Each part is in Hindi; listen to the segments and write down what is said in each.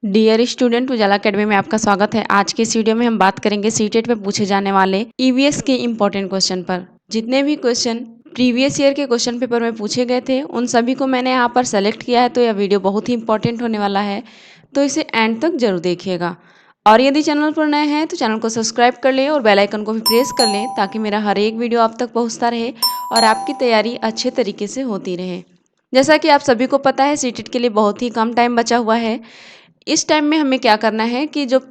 डियर स्टूडेंट, उजाला अकेडमी में आपका स्वागत है। आज के इस वीडियो में हम बात करेंगे सीटेट में पूछे जाने वाले ईवीएस के इम्पोर्टेंट क्वेश्चन पर। जितने भी क्वेश्चन प्रीवियस ईयर के क्वेश्चन पेपर में पूछे गए थे उन सभी को मैंने यहाँ पर सेलेक्ट किया है, तो यह वीडियो बहुत ही इंपॉर्टेंट होने वाला है, तो इसे एंड तक जरूर देखिएगा। और यदि चैनल पर नए हैं तो चैनल को सब्सक्राइब कर लें और बेल आइकन को भी प्रेस कर लें ताकि मेरा हर एक वीडियो आप तक पहुँचता रहे और आपकी तैयारी अच्छे तरीके से होती रहे। जैसा कि आप सभी को पता है, सीटेट के लिए बहुत ही कम टाइम बचा हुआ है। इस टाइम में हमें क्या करना है कि जो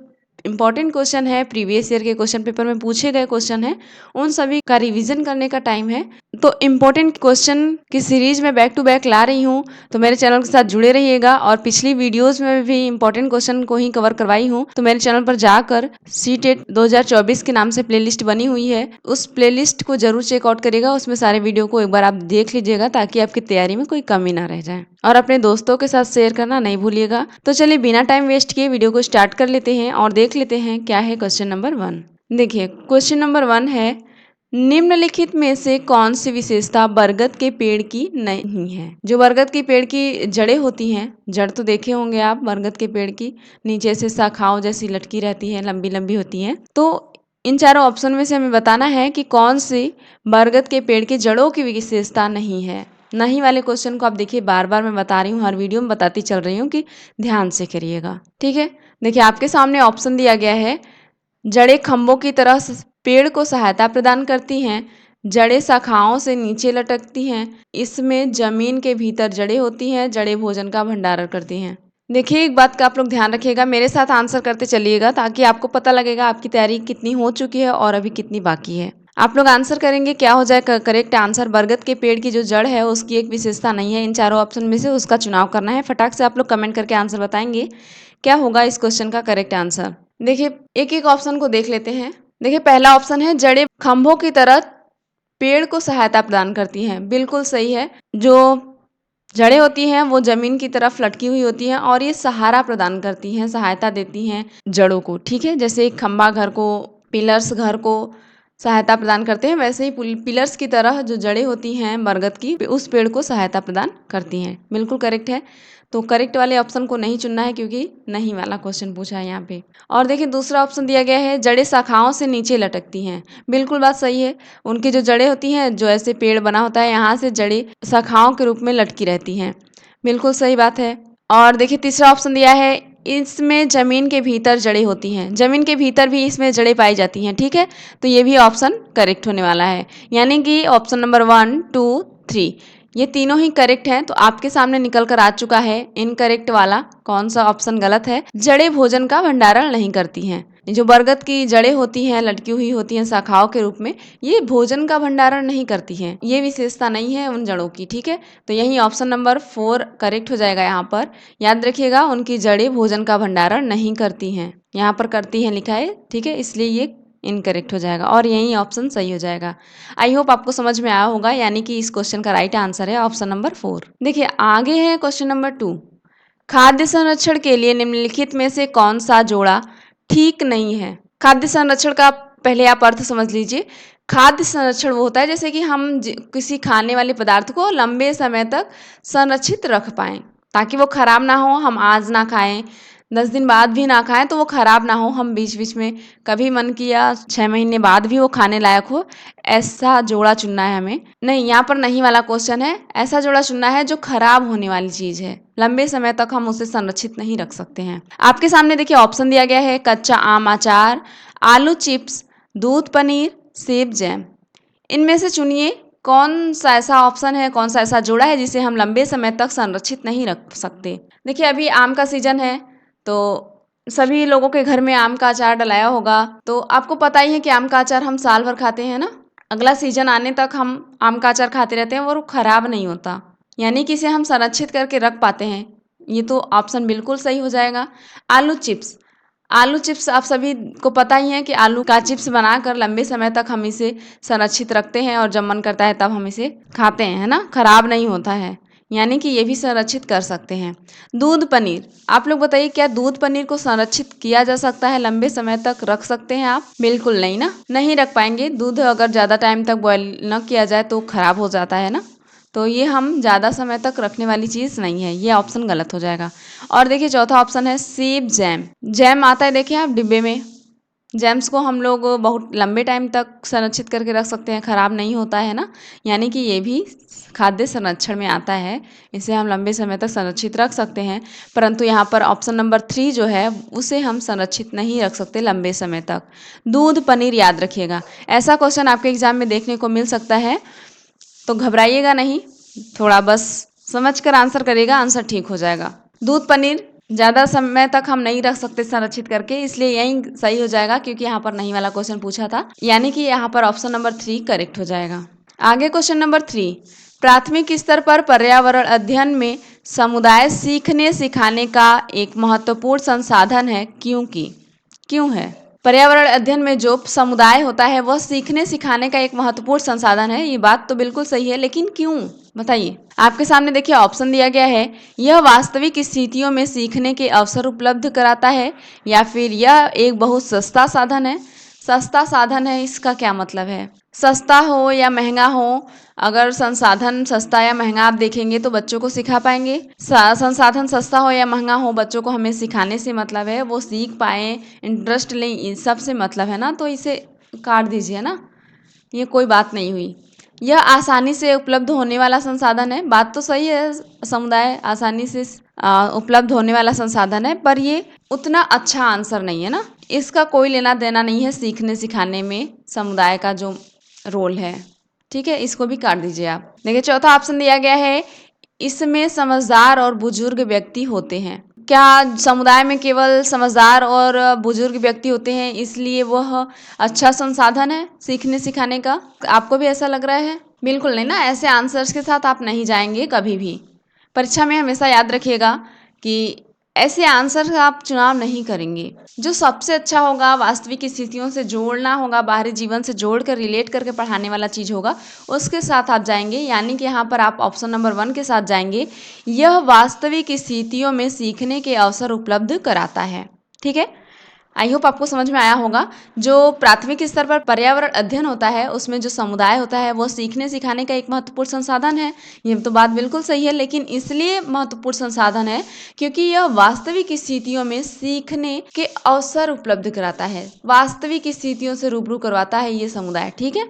इम्पॉर्टेंट क्वेश्चन है, प्रीवियस ईयर के क्वेश्चन पेपर में पूछे गए क्वेश्चन है, उन सभी का रिवीजन करने का टाइम है। तो इम्पोर्टेंट क्वेश्चन की सीरीज में बैक टू बैक ला रही हूँ, तो मेरे चैनल के साथ जुड़े रहिएगा। और पिछली वीडियोस में भी इम्पोर्टेंट क्वेश्चन को ही कवर करवाई हूँ, तो मेरे चैनल पर जाकर सीटेट 2024 के नाम से प्लेलिस्ट बनी हुई है, उस प्लेलिस्ट को जरूर चेकआउट करिएगा। उसमें सारे वीडियो को एक बार आप देख लीजिएगा ताकि आपकी तैयारी में कोई कमी ना रह जाए। और अपने दोस्तों के साथ शेयर करना नहीं भूलिएगा। तो चलिए बिना टाइम वेस्ट किए वीडियो को स्टार्ट कर लेते हैं और देख लेते हैं क्या है क्वेश्चन नंबर 1। देखिए, क्वेश्चन नंबर 1 है, निम्नलिखित में से कौन सी विशेषता बरगद के पेड़ की नहीं है। जो बरगद के पेड़ की जड़ें होती हैं, जड़ तो देखे होंगे आप बरगद के पेड़ की, नीचे से शाखाओं जैसी लटकी रहती है, लंबी लंबी होती हैं। तो इन चारों ऑप्शन में से हमें बताना है कि कौन सी बरगद के पेड़ की जड़ों की विशेषता नहीं है। नहीं वाले क्वेश्चन को आप देखिए, बार बार मैं बता रही हूँ, हर वीडियो में बताती चल रही हूँ कि ध्यान से करिएगा, ठीक है। देखिए, आपके सामने ऑप्शन दिया गया है, जड़ें खंभों की तरह पेड़ को सहायता प्रदान करती हैं, जड़ें शाखाओं से नीचे लटकती हैं, इसमें जमीन के भीतर जड़ें होती हैं, जड़ें भोजन का भंडारण करती हैं। देखिए, एक बात का आप लोग ध्यान रखिएगा, मेरे साथ आंसर करते चलिएगा ताकि आपको पता लगेगा आपकी तैयारी कितनी हो चुकी है और अभी कितनी बाकी है। आप लोग आंसर करेंगे, क्या हो जाए करेक्ट आंसर। बरगद के पेड़ की जो जड़ है उसकी एक विशेषता नहीं है, इन चारों ऑप्शन में से उसका चुनाव करना है। फटाक से आप लोग कमेंट करके आंसर बताएंगे क्या होगा इस क्वेश्चन का करेक्ट आंसर। देखिए, एक एक ऑप्शन को देख लेते हैं। देखिए, पहला ऑप्शन है, जड़ें खंभों की तरह पेड़ को सहायता प्रदान करती हैं। बिल्कुल सही है। जो जड़ें होती हैं वो जमीन की तरफ लटकी हुई होती हैं और ये सहारा प्रदान करती हैं, सहायता देती हैं जड़ों को, ठीक है। जैसे एक खंभा घर को, पिलर्स घर को सहायता प्रदान करते हैं, वैसे ही पिलर्स की तरह जो जड़ें होती हैं बरगद की, उस पेड़ को सहायता प्रदान करती हैं। बिल्कुल करेक्ट है। तो करेक्ट वाले ऑप्शन को नहीं चुनना है क्योंकि नहीं वाला क्वेश्चन पूछा है यहाँ पे। और देखिए, दूसरा ऑप्शन दिया गया है, जड़ें शाखाओं से नीचे लटकती हैं। बिल्कुल बात सही है। उनकी जो जड़ें होती हैं, जो ऐसे पेड़ बना होता है, यहाँ से जड़ें शाखाओं के रूप में लटकी रहती हैं। बिल्कुल सही बात है। और देखिए, तीसरा ऑप्शन दिया है, इसमें जमीन के भीतर जड़ें होती हैं। जमीन के भीतर भी इसमें जड़ें पाई जाती हैं, ठीक है। तो ये भी ऑप्शन करेक्ट होने वाला है, यानी कि ऑप्शन नंबर 1, 2, 3 ये तीनों ही करेक्ट हैं। तो आपके सामने निकल कर आ चुका है इनकरेक्ट वाला कौन सा ऑप्शन गलत है। जड़ें भोजन का भंडारण नहीं करती हैं। जो बरगद की जड़ें होती हैं, लटकी हुई होती हैं शाखाओं के रूप में, ये भोजन का भंडारण नहीं करती हैं, ये विशेषता नहीं है उन जड़ों की, ठीक है। तो यही ऑप्शन नंबर 4 करेक्ट हो जाएगा। यहाँ पर याद रखिएगा, उनकी जड़ें भोजन का भंडारण नहीं करती हैं, यहाँ पर करती हैं लिखा है, ठीक है, इसलिए ये इनकरेक्ट हो जाएगा और यही ऑप्शन सही हो जाएगा। आई होप आपको समझ में आया होगा, यानी कि इस क्वेश्चन का राइट आंसर है ऑप्शन नंबर 4। देखिए, आगे है क्वेश्चन नंबर 2, खाद्य संरक्षण के लिए निम्नलिखित में से कौन सा जोड़ा ठीक नहीं है। खाद्य संरक्षण का पहले आप अर्थ समझ लीजिए। खाद्य संरक्षण वो होता है जैसे कि हम किसी खाने वाले पदार्थ को लंबे समय तक संरक्षित रख पाएं ताकि वो खराब ना हो, हम आज ना खाएं, 10 दिन बाद भी ना खाएं तो वो खराब ना हो, हम बीच बीच में कभी मन किया 6 महीने बाद भी वो खाने लायक हो, ऐसा जोड़ा चुनना है हमें। नहीं, यहाँ पर नहीं वाला क्वेश्चन है। ऐसा जोड़ा चुनना है जो खराब होने वाली चीज़ है, लंबे समय तक हम उसे संरक्षित नहीं रख सकते हैं। आपके सामने देखिए ऑप्शन दिया गया है, कच्चा आम अचार, आलू चिप्स, दूध पनीर, सेब जैम। इनमें से चुनिए कौन सा ऐसा ऑप्शन है, कौन सा ऐसा जोड़ा है जिसे हम लंबे समय तक संरक्षित नहीं रख सकते। देखिए, अभी आम का सीजन है तो सभी लोगों के घर में आम का अचार डलाया होगा। तो आपको पता ही है कि आम का अचार हम साल भर खाते हैं ना, अगला सीजन आने तक हम आम का अचार खाते रहते हैं और वो खराब नहीं होता, यानी कि इसे हम संरक्षित करके रख पाते हैं। ये तो ऑप्शन बिल्कुल सही हो जाएगा। आलू चिप्स, आलू चिप्स आप सभी को पता ही है कि आलू का चिप्स बनाकर लंबे समय तक हम इसे संरक्षित रखते हैं और जब मन करता है तब हम इसे खाते हैं, है ना, खराब नहीं होता है, यानी कि ये भी संरक्षित कर सकते हैं। दूध पनीर, आप लोग बताइए क्या दूध पनीर को संरक्षित किया जा सकता है, लंबे समय तक रख सकते हैं आप। बिल्कुल नहीं ना, नहीं रख पाएंगे। दूध अगर ज़्यादा टाइम तक बॉयल न किया जाए तो खराब हो जाता है ना, तो ये हम ज़्यादा समय तक रखने वाली चीज़ नहीं है, ये ऑप्शन गलत हो जाएगा। और देखिए चौथा ऑप्शन है सेब जैम। जैम आता है देखिए आप डिब्बे में, जैम्स को हम लोग बहुत लंबे टाइम तक संरक्षित करके रख सकते हैं, ख़राब नहीं होता है ना, यानी कि ये भी खाद्य संरक्षण में आता है, इसे हम लंबे समय तक संरक्षित रख सकते हैं। परंतु यहाँ पर ऑप्शन नंबर 3 जो है उसे हम संरक्षित नहीं रख सकते लंबे समय तक। दूध पनीर याद रखिएगा, ऐसा क्वेश्चन आपके एग्जाम में देखने को मिल सकता है, तो घबराइएगा नहीं, थोड़ा बस समझ कर आंसर करिएगा, आंसर ठीक हो जाएगा। दूध पनीर ज़्यादा समय तक हम नहीं रख सकते संरक्षित करके, इसलिए यही सही हो जाएगा, क्योंकि यहाँ पर नहीं वाला क्वेश्चन पूछा था, यानी कि यहाँ पर ऑप्शन नंबर 3 करेक्ट हो जाएगा। आगे क्वेश्चन नंबर 3, प्राथमिक स्तर पर पर्यावरण अध्ययन में समुदाय सीखने सिखाने का एक महत्वपूर्ण संसाधन है, क्यों है? पर्यावरण अध्ययन में जो समुदाय होता है वह सीखने सिखाने का एक महत्वपूर्ण संसाधन है, ये बात तो बिल्कुल सही है, लेकिन क्यों बताइए। आपके सामने देखिए ऑप्शन दिया गया है, यह वास्तविक स्थितियों में सीखने के अवसर उपलब्ध कराता है, या फिर यह एक बहुत सस्ता साधन है। सस्ता साधन है, इसका क्या मतलब है? सस्ता हो या महंगा हो, अगर संसाधन सस्ता या महंगा आप देखेंगे तो बच्चों को सिखा पाएंगे। संसाधन सस्ता हो या महंगा हो, बच्चों को हमें सिखाने से मतलब है, वो सीख पाएँ, इंटरेस्ट लें, इन सब से मतलब है ना, तो इसे काट दीजिए ना, ये कोई बात नहीं हुई। यह आसानी से उपलब्ध होने वाला संसाधन है, बात तो सही है, समुदाय आसानी से उपलब्ध होने वाला संसाधन है, पर ये उतना अच्छा आंसर नहीं है ना, इसका कोई लेना देना नहीं है सीखने सिखाने में समुदाय का जो रोल है। ठीक है, इसको भी काट दीजिए आप। देखिए चौथा ऑप्शन दिया गया है, इसमें समझदार और बुजुर्ग व्यक्ति होते हैं। क्या समुदाय में केवल समझदार और बुजुर्ग व्यक्ति होते हैं इसलिए वह अच्छा संसाधन है सीखने सिखाने का? आपको भी ऐसा लग रहा है? बिल्कुल नहीं ना, ऐसे आंसर्स के साथ आप नहीं जाएंगे कभी भी। परीक्षा में हमेशा याद रखिएगा कि ऐसे आंसर आप चुनाव नहीं करेंगे। जो सबसे अच्छा होगा, वास्तविक स्थितियों से जोड़ना होगा, बाहरी जीवन से जोड़ कर रिलेट करके पढ़ाने वाला चीज़ होगा, उसके साथ आप जाएंगे, यानी कि यहाँ पर आप ऑप्शन नंबर 1 के साथ जाएंगे, यह वास्तविक स्थितियों में सीखने के अवसर उपलब्ध कराता है। ठीक है, आई होप आपको समझ में आया होगा। जो प्राथमिक स्तर पर पर्यावरण अध्ययन होता है उसमें जो समुदाय होता है वो सीखने सिखाने का एक महत्वपूर्ण संसाधन है, ये तो बात बिल्कुल सही है, लेकिन इसलिए महत्वपूर्ण संसाधन है क्योंकि यह वास्तविक स्थितियों में सीखने के अवसर उपलब्ध कराता है, वास्तविक स्थितियों से रूबरू करवाता है ये समुदाय। ठीक है,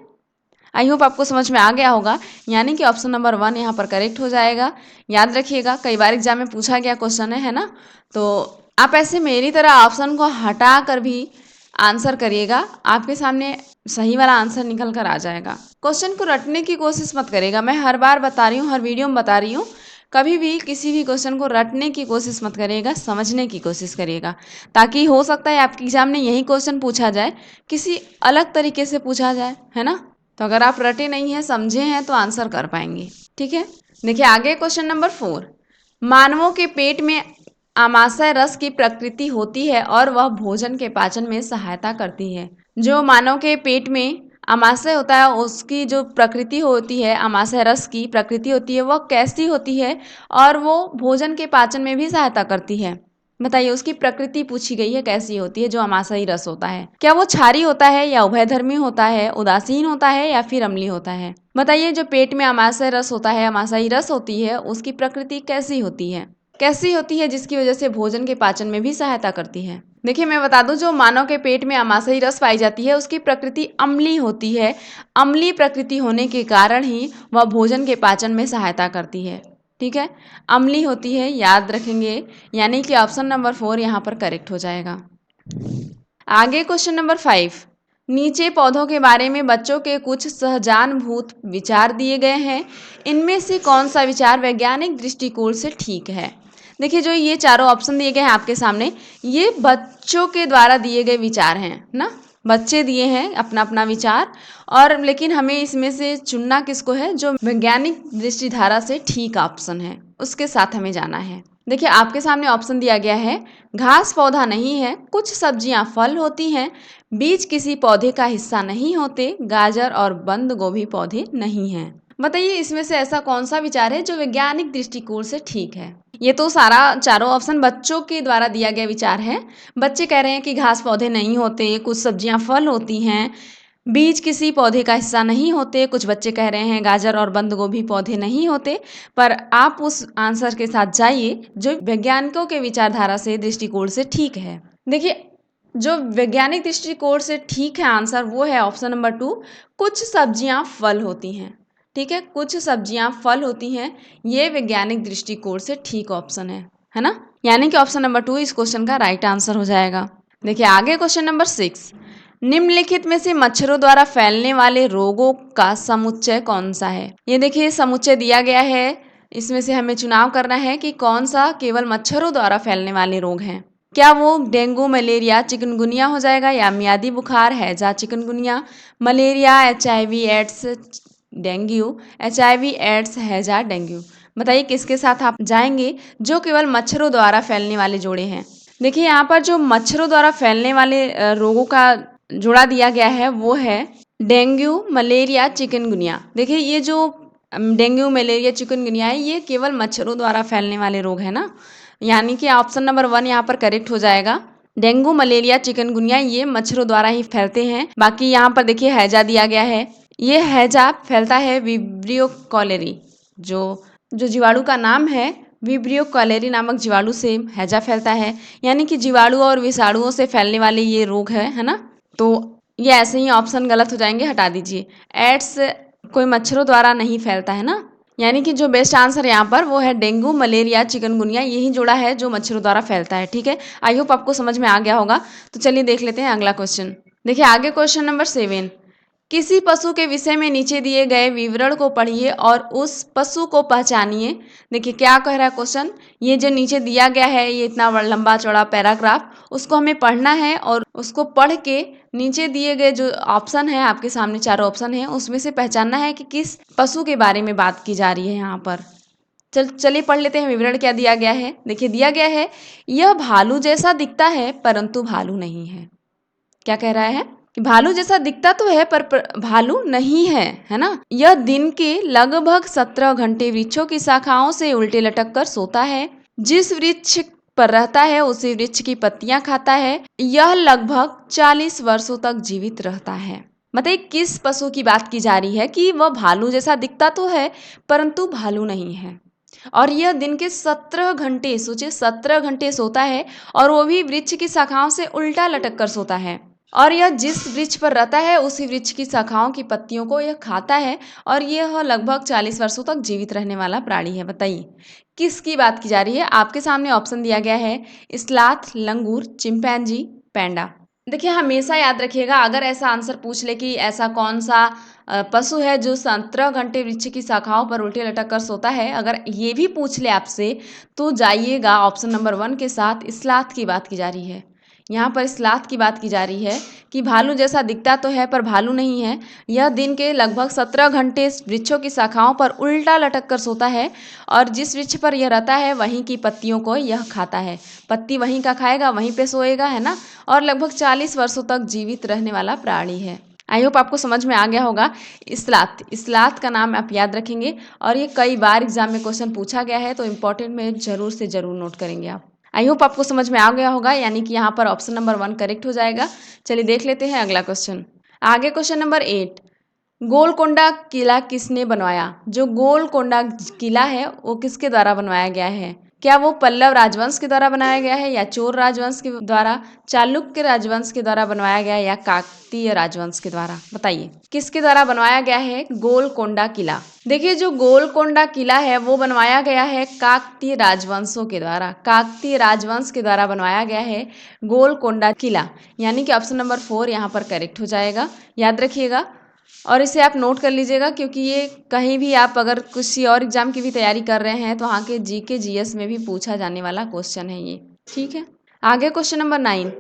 आई होप आपको समझ में आ गया होगा, यानी कि ऑप्शन नंबर 1 यहाँ पर करेक्ट हो जाएगा। याद रखिएगा, कई बार एग्जाम में पूछा गया क्वेश्चन है ना, तो आप ऐसे मेरी तरह ऑप्शन को हटा कर भी आंसर करिएगा, आपके सामने सही वाला आंसर निकल कर आ जाएगा। क्वेश्चन को रटने की कोशिश मत करिएगा, मैं हर बार बता रही हूँ, हर वीडियो में बता रही हूँ, कभी भी किसी भी क्वेश्चन को रटने की कोशिश मत करिएगा, समझने की कोशिश करिएगा, ताकि हो सकता है आपके एग्जाम में यही क्वेश्चन पूछा जाए, किसी अलग तरीके से पूछा जाए, है ना। तो अगर आप रटे नहीं हैं, समझे हैं, तो आंसर कर पाएंगे। ठीक है, देखिए आगे क्वेश्चन नंबर 4, मानवों के पेट में आमाशय रस की प्रकृति होती है और वह भोजन के पाचन में सहायता करती है। जो मानव के पेट में आमाशय होता है उसकी जो प्रकृति होती है, आमाशय रस की प्रकृति होती है, वह कैसी होती है और वो भोजन के पाचन में भी सहायता करती है? बताइए, उसकी प्रकृति पूछी गई है, कैसी होती है जो आमाशयी रस होता है? क्या वो क्षारी होता है या उभयधर्मी होता है, उदासीन होता है या फिर अम्लीय होता है? बताइए, जो पेट में आमाशय रस होता है, आमाशयी रस होती है, उसकी प्रकृति कैसी होती है? कैसी होती है जिसकी वजह से भोजन के पाचन में भी सहायता करती है? देखिए मैं बता दूं, जो मानव के पेट में आमाशयी रस पाई जाती है उसकी प्रकृति अम्लीय होती है। अम्लीय प्रकृति होने के कारण ही वह भोजन के पाचन में सहायता करती है। ठीक है, अम्लीय होती है, याद रखेंगे, यानी कि ऑप्शन नंबर 4 यहाँ पर करेक्ट हो जाएगा। आगे क्वेश्चन नंबर 5, नीचे पौधों के बारे में बच्चों के कुछ सहजानुभूत विचार दिए गए हैं, इनमें से कौन सा विचार वैज्ञानिक दृष्टिकोण से ठीक है? देखिए, जो ये चारों ऑप्शन दिए गए हैं आपके सामने, ये बच्चों के द्वारा दिए गए विचार हैं ना, बच्चे दिए हैं अपना अपना विचार, और लेकिन हमें इसमें से चुनना किसको है, जो वैज्ञानिक दृष्टिधारा से ठीक ऑप्शन है उसके साथ हमें जाना है। देखिए आपके सामने ऑप्शन दिया गया है, घास पौधा नहीं है, कुछ सब्जियां फल होती हैं, बीज किसी पौधे का हिस्सा नहीं होते, गाजर और बंद गोभी पौधे नहीं हैं। बताइए, इसमें से ऐसा कौन सा विचार है जो वैज्ञानिक दृष्टिकोण से ठीक है? ये तो सारा चारों ऑप्शन बच्चों के द्वारा दिया गया विचार है। बच्चे कह रहे हैं कि घास पौधे नहीं होते, कुछ सब्जियां फल होती हैं, बीज किसी पौधे का हिस्सा नहीं होते। कुछ बच्चे कह रहे हैं गाजर और बंद गोभी पौधे नहीं होते, पर आप उस आंसर के साथ जाइए जो वैज्ञानिकों के विचारधारा से दृष्टिकोण से ठीक है। देखिए, जो वैज्ञानिक दृष्टिकोण से ठीक है आंसर वो है ऑप्शन नंबर 2, कुछ सब्जियां फल होती हैं। ठीक है, कुछ सब्जियां फल होती हैं, ये वैज्ञानिक दृष्टिकोण से ठीक ऑप्शन है ना। यानी कि ऑप्शन नंबर 2 इस क्वेश्चन का राइट आंसर हो जाएगा। देखिए आगे क्वेश्चन नंबर 6, निम्नलिखित में से मच्छरों द्वारा फैलने वाले रोगों का समुच्चय कौन सा है। ये देखिए समुच्चय दिया गया है, इसमें से हमें चुनाव करना है कि कौन सा केवल मच्छरों द्वारा फैलने वाले रोग हैं। क्या वो डेंगू, मलेरिया, चिकनगुनिया हो जाएगा, या मियादी बुखार, हैजा, chikungunya, malaria, HIV AIDS, dengue, HIV AIDS, हैजा, डेंगू। बताइए किसके साथ आप जाएंगे जो केवल मच्छरों द्वारा फैलने वाले जोड़े हैं। देखिए यहाँ पर जो मच्छरों द्वारा फैलने वाले रोगों का जोड़ा दिया गया है वो है डेंगू, मलेरिया, चिकनगुनिया। देखिए ये जो डेंगू, मलेरिया, चिकनगुनिया है ये केवल मच्छरों द्वारा फैलने वाले रोग है ना, यानी कि ऑप्शन नंबर 1 यहाँ पर करेक्ट हो जाएगा। डेंगू, मलेरिया, चिकनगुनिया ये मच्छरों द्वारा ही फैलते हैं। बाकी यहाँ पर देखिए हैजा दिया गया है, ये हैजा फैलता है विब्रियो कॉलेरी, जो जो जीवाणु का नाम है विब्रियो कॉलेरी नामक जीवाणु से हैजा फैलता है। यानी कि जीवाणु और विषाणुओं से फैलने वाले ये रोग है ना। तो ये ऐसे ही ऑप्शन गलत हो जाएंगे, हटा दीजिए। एड्स कोई मच्छरों द्वारा नहीं फैलता है ना, यानी कि जो बेस्ट आंसर यहाँ पर वो है डेंगू, मलेरिया, चिकनगुनिया, यही जोड़ा है जो मच्छरों द्वारा फैलता है। ठीक है, आई होप आपको समझ में आ गया होगा। तो चलिए देख लेते हैं अगला क्वेश्चन। देखिए आगे क्वेश्चन नंबर 7, किसी पशु के विषय में नीचे दिए गए विवरण को पढ़िए और उस पशु को पहचानिए। देखिए क्या कह रहा है क्वेश्चन, ये जो नीचे दिया गया है ये इतना लंबा चौड़ा पैराग्राफ, उसको हमें पढ़ना है और उसको पढ़ के नीचे दिए गए जो ऑप्शन है, आपके सामने चारों ऑप्शन है, उसमें से पहचानना है कि किस पशु के बारे में बात की जा रही है यहाँ पर। चलिए पढ़ लेते हैं विवरण क्या दिया गया है। देखिए दिया गया है, यह भालू जैसा दिखता है परंतु भालू नहीं है। क्या कह रहा है कि भालू जैसा दिखता तो है पर भालू नहीं है ना। यह दिन के लगभग 17 घंटे वृक्षों की शाखाओं से उल्टे लटक कर सोता है। जिस वृक्ष पर रहता है उसी वृक्ष की पत्तियां खाता है। यह लगभग 40 वर्षों तक जीवित रहता है। बताइए किस पशु की बात की जा रही है कि वह भालू जैसा दिखता तो है परंतु भालू नहीं है, और यह दिन के 17 घंटे, सोचिए 17 घंटे सोता है, और वो भी वृक्ष की शाखाओं से उल्टा लटक कर सोता है। और यह जिस वृक्ष पर रहता है उसी वृक्ष की शाखाओं की पत्तियों को यह खाता है, और यह लगभग 40 वर्षों तक जीवित रहने वाला प्राणी है। बताइए किसकी बात की जा रही है। आपके सामने ऑप्शन दिया गया है स्लाथ, लंगूर, चिंपैंजी, पैंडा। देखिए हमेशा याद रखिएगा, अगर ऐसा आंसर पूछ ले कि ऐसा कौन सा पशु है जो 17 घंटे वृक्ष की शाखाओं पर उल्टे लटक कर सोता है, अगर ये भी पूछ ले आपसे, तो जाइएगा ऑप्शन नंबर 1 के साथ, स्लाथ की बात की जा रही है। यहाँ पर स्लाथ की बात की जा रही है कि भालू जैसा दिखता तो है पर भालू नहीं है। यह दिन के लगभग 17 घंटे वृक्षों की शाखाओं पर उल्टा लटक कर सोता है, और जिस वृक्ष पर यह रहता है वहीं की पत्तियों को यह खाता है। पत्ती वहीं का खाएगा, वहीं पे सोएगा, है ना। और लगभग 40 वर्षों तक जीवित रहने वाला प्राणी है। आई होप आपको समझ में आ गया होगा। स्लाथ का नाम आप याद रखेंगे, और ये कई बार एग्जाम में क्वेश्चन पूछा गया है, तो इंपॉर्टेंट में जरूर से जरूर नोट करेंगे आप। आई होप आपको समझ में आ गया होगा, यानी कि यहाँ पर ऑप्शन नंबर 1 करेक्ट हो जाएगा। चलिए देख लेते हैं अगला क्वेश्चन। आगे क्वेश्चन नंबर 8, गोलकोंडा किला किसने बनवाया। जो गोलकोंडा किला है वो किसके द्वारा बनवाया गया है। क्या वो पल्लव राजवंश के द्वारा बनाया गया है, या चोर राजवंश के द्वारा, चालुक्य राजवंश के द्वारा बनवाया गया है, या काकतीय राजवंश के द्वारा। बताइए किसके द्वारा बनवाया गया है गोलकोंडा किला। देखिए जो गोलकोंडा किला है वो बनवाया गया है काकतीय राजवंशों के द्वारा। काकतीय राजवंश के द्वारा बनवाया गया है गोलकोंडा किला, यानी कि ऑप्शन नंबर 4 यहाँ पर करेक्ट हो जाएगा। याद रखिएगा और इसे आप नोट कर लीजिएगा, क्योंकि ये कहीं भी आप अगर किसी और एग्जाम की भी तैयारी कर रहे हैं तो वहाँ के जीके जीएस में भी पूछा जाने वाला क्वेश्चन है ये। ठीक है, आगे क्वेश्चन नंबर 9,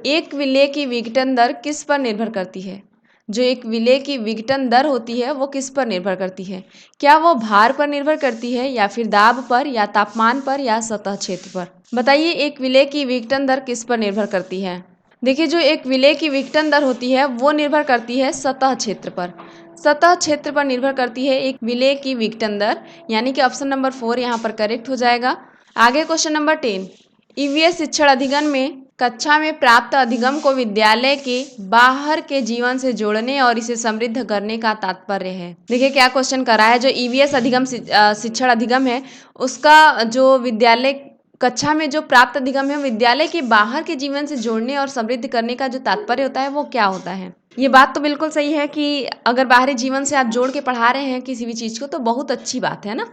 एक विलेय की विघटन दर किस पर निर्भर करती है। जो एक विलेय की विघटन दर होती है वो किस पर निर्भर करती है। क्या वो भार पर निर्भर करती है, या फिर दाब पर, या तापमान पर, या सतह क्षेत्र पर। बताइए एक विलेय की विघटन दर किस पर निर्भर करती है। देखिए जो एक विलेय की विघटन दर होती है वो निर्भर करती है सतह क्षेत्र पर। सतह क्षेत्र पर निर्भर करती है एक विलेय की विघटन दर, यानी कि ऑप्शन नंबर 4 यहाँ पर करेक्ट हो जाएगा। आगे क्वेश्चन नंबर 10, ईवीएस शिक्षण अधिगम में कक्षा में प्राप्त अधिगम को विद्यालय के बाहर के जीवन से जोड़ने और इसे समृद्ध करने का तात्पर्य है। देखिए क्या क्वेश्चन करा है, जो ईवीएस अधिगम शिक्षण अधिगम है उसका जो विद्यालय कक्षा में जो प्राप्त अधिगम है विद्यालय के बाहर के जीवन से जोड़ने और समृद्ध करने का जो तात्पर्य होता है वो क्या होता है। ये बात तो बिल्कुल सही है कि अगर बाहरी जीवन से आप जोड़ के पढ़ा रहे हैं किसी भी चीज़ को तो बहुत अच्छी बात है ना।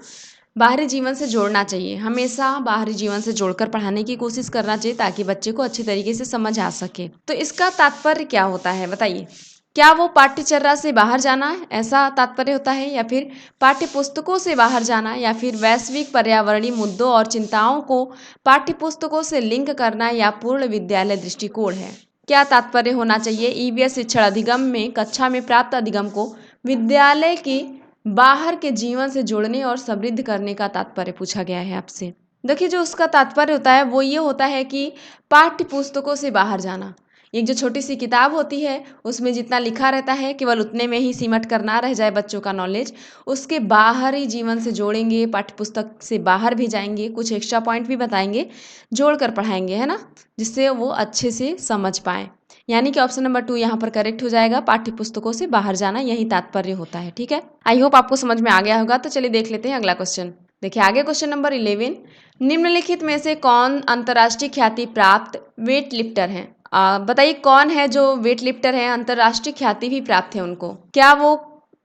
बाहरी जीवन से जोड़ना चाहिए, हमेशा बाहरी जीवन से जोड़कर पढ़ाने की कोशिश करना चाहिए ताकि बच्चे को अच्छी तरीके से समझ आ सके। तो इसका तात्पर्य क्या होता है बताइए, क्या वो पाठ्यचर्या से बाहर जाना ऐसा तात्पर्य होता है, या फिर पाठ्य पुस्तकों से बाहर जाना, या फिर वैश्विक पर्यावरणीय मुद्दों और चिंताओं को पाठ्य पुस्तकों से लिंक करना, या पूर्ण विद्यालय दृष्टिकोण है। क्या तात्पर्य होना चाहिए, ईवीएस शिक्षण अधिगम में कक्षा में प्राप्त अधिगम को विद्यालय के बाहर के जीवन से जोड़ने और समृद्ध करने का तात्पर्य पूछा गया है आपसे। देखिए जो उसका तात्पर्य होता है वो ये होता है कि पाठ्य पुस्तकों से बाहर जाना। एक जो छोटी सी किताब होती है उसमें जितना लिखा रहता है केवल उतने में ही सीमित करना रह जाए बच्चों का नॉलेज, उसके बाहरी जीवन से जोड़ेंगे, पाठ्य पुस्तक से बाहर भी जाएंगे, कुछ एक्स्ट्रा पॉइंट भी बताएंगे, जोड़ कर पढ़ाएंगे, है ना, जिससे वो अच्छे से समझ पाएँ। यानी कि ऑप्शन नंबर 2 यहाँ पर करेक्ट हो जाएगा, पाठ्य पुस्तकों से बाहर जाना यही तात्पर्य होता है। ठीक है, आई होप आपको समझ में आ गया होगा। तो चलिए देख लेते हैं अगला क्वेश्चन। देखिए आगे क्वेश्चन नंबर 11, निम्नलिखित में से कौन अंतर्राष्ट्रीय ख्याति प्राप्त वेट लिफ्टर है। बताइए कौन है जो वेट लिफ्टर है, अंतर्राष्ट्रीय ख्याति भी प्राप्त है उनको। क्या वो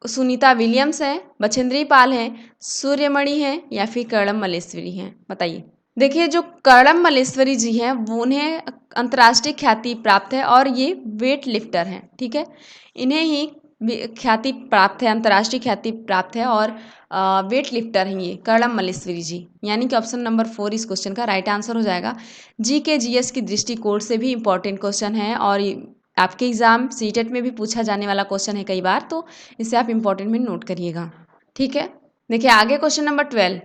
सुनीता विलियम्स है, बछेंद्री पाल है, सूर्यमणि है, या फिर कर्णम मल्लेश्वरी हैं, बताइए। देखिए जो कर्णम मल्लेश्वरी जी हैं वो उन्हें अंतर्राष्ट्रीय ख्याति प्राप्त है और ये वेट लिफ्टर हैं। ठीक है, इन्हें ही ख्याति प्राप्त है, अंतर्राष्ट्रीय ख्याति प्राप्त है और वेट लिफ्टर हैं ये कर्णम मल्लेश्वरी जी। यानी कि ऑप्शन नंबर 4 इस क्वेश्चन का राइट आंसर हो जाएगा। जीके जीएस की दृष्टिकोण से भी इंपॉर्टेंट क्वेश्चन है और आपके एग्जाम सीटेट में भी पूछा जाने वाला क्वेश्चन है कई बार, तो इसे आप इंपॉर्टेंट में नोट करिएगा। ठीक है, देखिए आगे क्वेश्चन नंबर 12,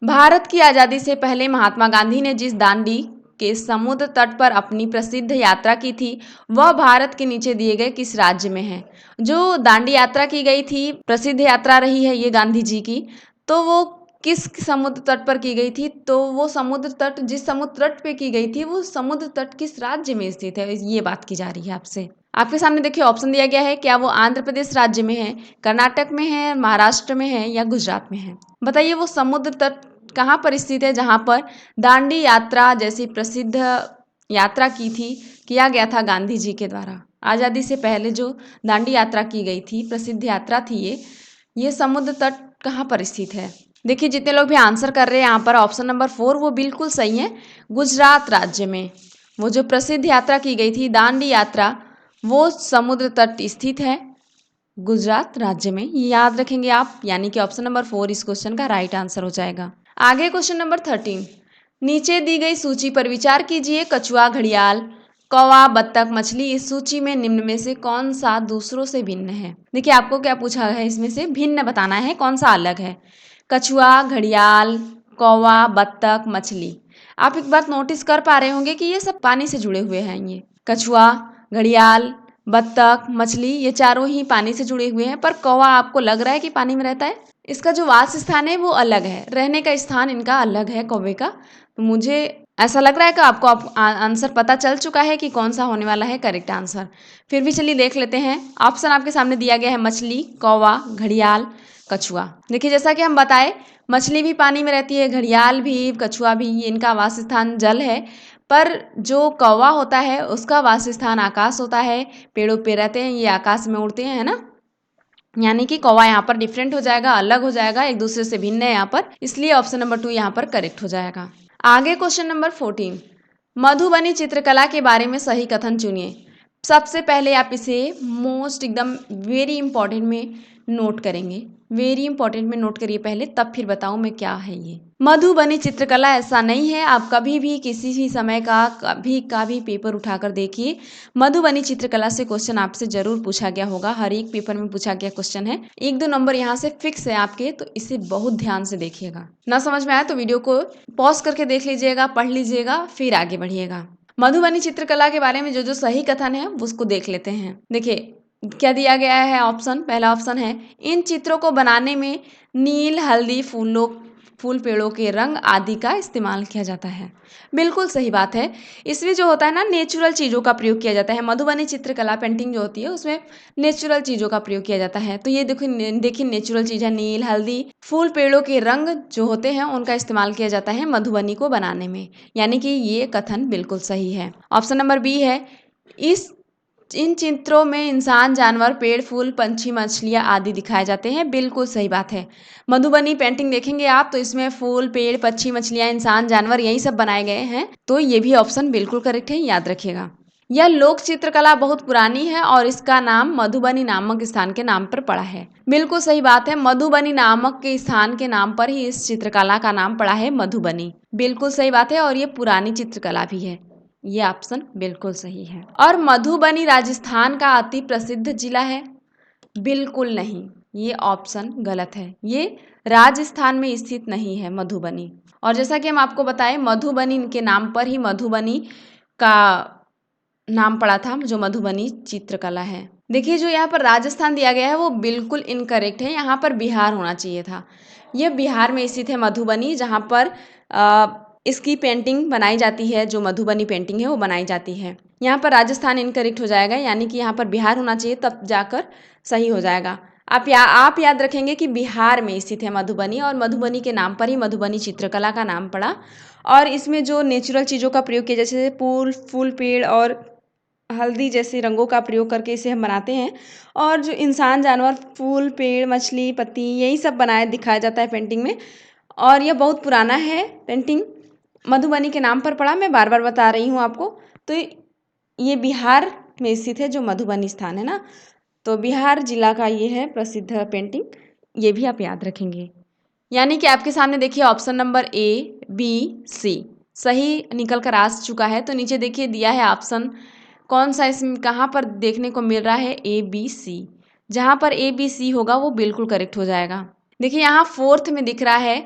भारत की आज़ादी से पहले महात्मा गांधी ने जिस दांडी के समुद्र तट पर अपनी प्रसिद्ध यात्रा की थी वह भारत के नीचे दिए गए किस राज्य में है। जो दांडी यात्रा की गई थी, प्रसिद्ध यात्रा रही है ये गांधी जी की, तो वो किस समुद्र तट पर की गई थी, तो वो समुद्र तट जिस समुद्र तट पे की गई थी वो समुद्र तट किस राज्य में स्थित है, ये बात की जा रही है आपसे। आपके सामने देखिए ऑप्शन दिया गया है, क्या वो आंध्र प्रदेश राज्य में है, कर्नाटक में है, महाराष्ट्र में है, या गुजरात में है। बताइए वो समुद्र तट कहाँ पर स्थित है जहाँ पर दांडी यात्रा जैसी प्रसिद्ध यात्रा की थी, किया गया था गांधी जी के द्वारा। आज़ादी से पहले जो दांडी यात्रा की गई थी, प्रसिद्ध यात्रा थी ये समुद्र तट कहाँ पर स्थित है। देखिए जितने लोग भी आंसर कर रहे हैं यहाँ पर ऑप्शन नंबर 4 वो बिल्कुल सही है, गुजरात राज्य में वो जो प्रसिद्ध यात्रा की गई थी दांडी यात्रा वो समुद्र तट स्थित है गुजरात राज्य में, ये याद रखेंगे आप। यानी कि ऑप्शन नंबर 4 इस क्वेश्चन का राइट आंसर हो जाएगा। आगे क्वेश्चन नंबर 13, नीचे दी गई सूची पर विचार कीजिए, कछुआ, घड़ियाल, कौवा, बत्तख, मछली इस सूची में निम्न में से कौन सा दूसरों से भिन्न है। देखिए आपको क्या पूछा है, इसमें से भिन्न बताना है, कौन सा अलग है। कछुआ, घड़ियाल, कौवा, बत्तख, मछली। आप एक बात नोटिस कर पा रहे होंगे कि ये सब पानी से जुड़े हुए हैं। ये कछुआ, घड़ियाल, बत्तख, मछली ये चारों ही पानी से जुड़े हुए हैं, पर कौवा आपको लग रहा है कि पानी में रहता है। इसका जो वास स्थान है वो अलग है, रहने का स्थान इनका अलग है कौवे का। तो मुझे ऐसा लग रहा है कि आपको आंसर पता चल चुका है कि कौन सा होने वाला है करेक्ट आंसर। फिर भी चलिए देख लेते हैं, ऑप्शन आपके सामने दिया गया है मछली, कौवा, घड़ियाल, कछुआ। देखिए जैसा कि हम बताए मछली भी पानी में रहती है, घड़ियाल भी, कछुआ भी, इनका वास स्थान जल है, पर जो कौवा होता है उसका वास स्थान आकाश होता है, पेड़ों पे रहते हैं, ये आकाश में उड़ते हैं, है ना। यानी कि कौवा यहाँ पर डिफरेंट हो जाएगा, अलग हो जाएगा, एक दूसरे से भिन्न है यहाँ पर, इसलिए ऑप्शन नंबर 2 यहाँ पर करेक्ट हो जाएगा। आगे क्वेश्चन नंबर 14, मधुबनी चित्रकला के बारे में सही कथन चुनिए। सबसे पहले आप इसे मोस्ट एकदम वेरी इंपॉर्टेंट में नोट करेंगे, वेरी इंपॉर्टेंट में नोट करिए पहले, तब फिर बताऊं मैं क्या है ये मधुबनी चित्रकला। ऐसा नहीं है, आप कभी भी किसी भी समय का भी पेपर उठाकर देखिए, मधुबनी चित्रकला से क्वेश्चन आपसे जरूर पूछा गया होगा, हर एक पेपर में पूछा गया क्वेश्चन है, 1-2 नंबर यहाँ से फिक्स है आपके, तो इसे बहुत ध्यान से देखिएगा। ना समझ में आया तो वीडियो को पॉज करके देख लीजिएगा, पढ़ लीजिएगा, फिर आगे बढ़िएगा। मधुबनी चित्रकला के बारे में जो जो सही कथन है उसको देख लेते हैं। देखिए क्या दिया गया है ऑप्शन, पहला ऑप्शन है इन चित्रों को बनाने में नील हल्दी फूल, पेड़ों के रंग आदि का इस्तेमाल किया जाता है। बिल्कुल सही बात है। इसमें जो होता है ना, नेचुरल चीज़ों का प्रयोग किया जाता है। मधुबनी चित्रकला पेंटिंग जो होती है उसमें नेचुरल चीज़ों का प्रयोग किया जाता है। तो ये देखिए नेचुरल चीज़ है, नील, हल्दी, फूल, पेड़ों के रंग जो होते हैं उनका इस्तेमाल किया जाता है मधुबनी को बनाने में। यानी कि ये कथन बिल्कुल सही है। ऑप्शन नंबर बी है, इस इन चित्रों में इंसान, जानवर, पेड़, फूल, पंछी, मछलियाँ आदि दिखाए जाते हैं। बिल्कुल सही बात है। मधुबनी पेंटिंग देखेंगे आप तो इसमें फूल, पेड़, पक्षी, मछलियाँ, इंसान, जानवर यही सब बनाए गए हैं। तो ये भी ऑप्शन बिल्कुल करेक्ट है, याद रखिएगा। यह लोक चित्रकला बहुत पुरानी है और इसका नाम मधुबनी नामक स्थान के नाम पर पड़ा है। बिल्कुल सही बात है। मधुबनी नामक के स्थान के नाम पर ही इस चित्रकला का नाम पड़ा है, मधुबनी। बिल्कुल सही बात है और ये पुरानी चित्रकला भी है। ये ऑप्शन बिल्कुल सही है। और मधुबनी राजस्थान का अति प्रसिद्ध जिला है। बिल्कुल नहीं, ये ऑप्शन गलत है। ये राजस्थान में स्थित नहीं है मधुबनी। और जैसा कि हम आपको बताएं, मधुबनी के नाम पर ही मधुबनी का नाम पड़ा था, जो मधुबनी चित्रकला है। देखिए जो यहाँ पर राजस्थान दिया गया है वो बिल्कुल इनकरेक्ट है। यहाँ पर बिहार होना चाहिए था। यह बिहार में स्थित है मधुबनी, जहाँ पर इसकी पेंटिंग बनाई जाती है। जो मधुबनी पेंटिंग है वो बनाई जाती है। यहाँ पर राजस्थान इनकरेक्ट हो जाएगा, यानी कि यहाँ पर बिहार होना चाहिए, तब जाकर सही हो जाएगा। आप याद रखेंगे कि बिहार में स्थित है मधुबनी और मधुबनी के नाम पर ही मधुबनी चित्रकला का नाम पड़ा। और इसमें जो नेचुरल चीज़ों का प्रयोग किया, जैसे फूल, पेड़ और हल्दी जैसे रंगों का प्रयोग करके इसे हम बनाते हैं। और जो इंसान, जानवर, फूल, पेड़, मछली, पत्ती यही सब बनाया दिखाया जाता है पेंटिंग में। और यह बहुत पुराना है पेंटिंग, मधुबनी के नाम पर पड़ा। मैं बार बार बता रही हूँ आपको। तो ये बिहार में स्थित है, जो मधुबनी स्थान है ना, तो बिहार जिला का ये है प्रसिद्ध पेंटिंग। ये भी आप याद रखेंगे। यानी कि आपके सामने देखिए ऑप्शन नंबर ए, बी, सी सही निकल कर आ चुका है। तो नीचे देखिए दिया है ऑप्शन, कौन सा इसमें कहाँ पर देखने को मिल रहा है, ए, बी, सी। जहाँ पर ए, बी, सी होगा वो बिल्कुल करेक्ट हो जाएगा। देखिए यहाँ फोर्थ में दिख रहा है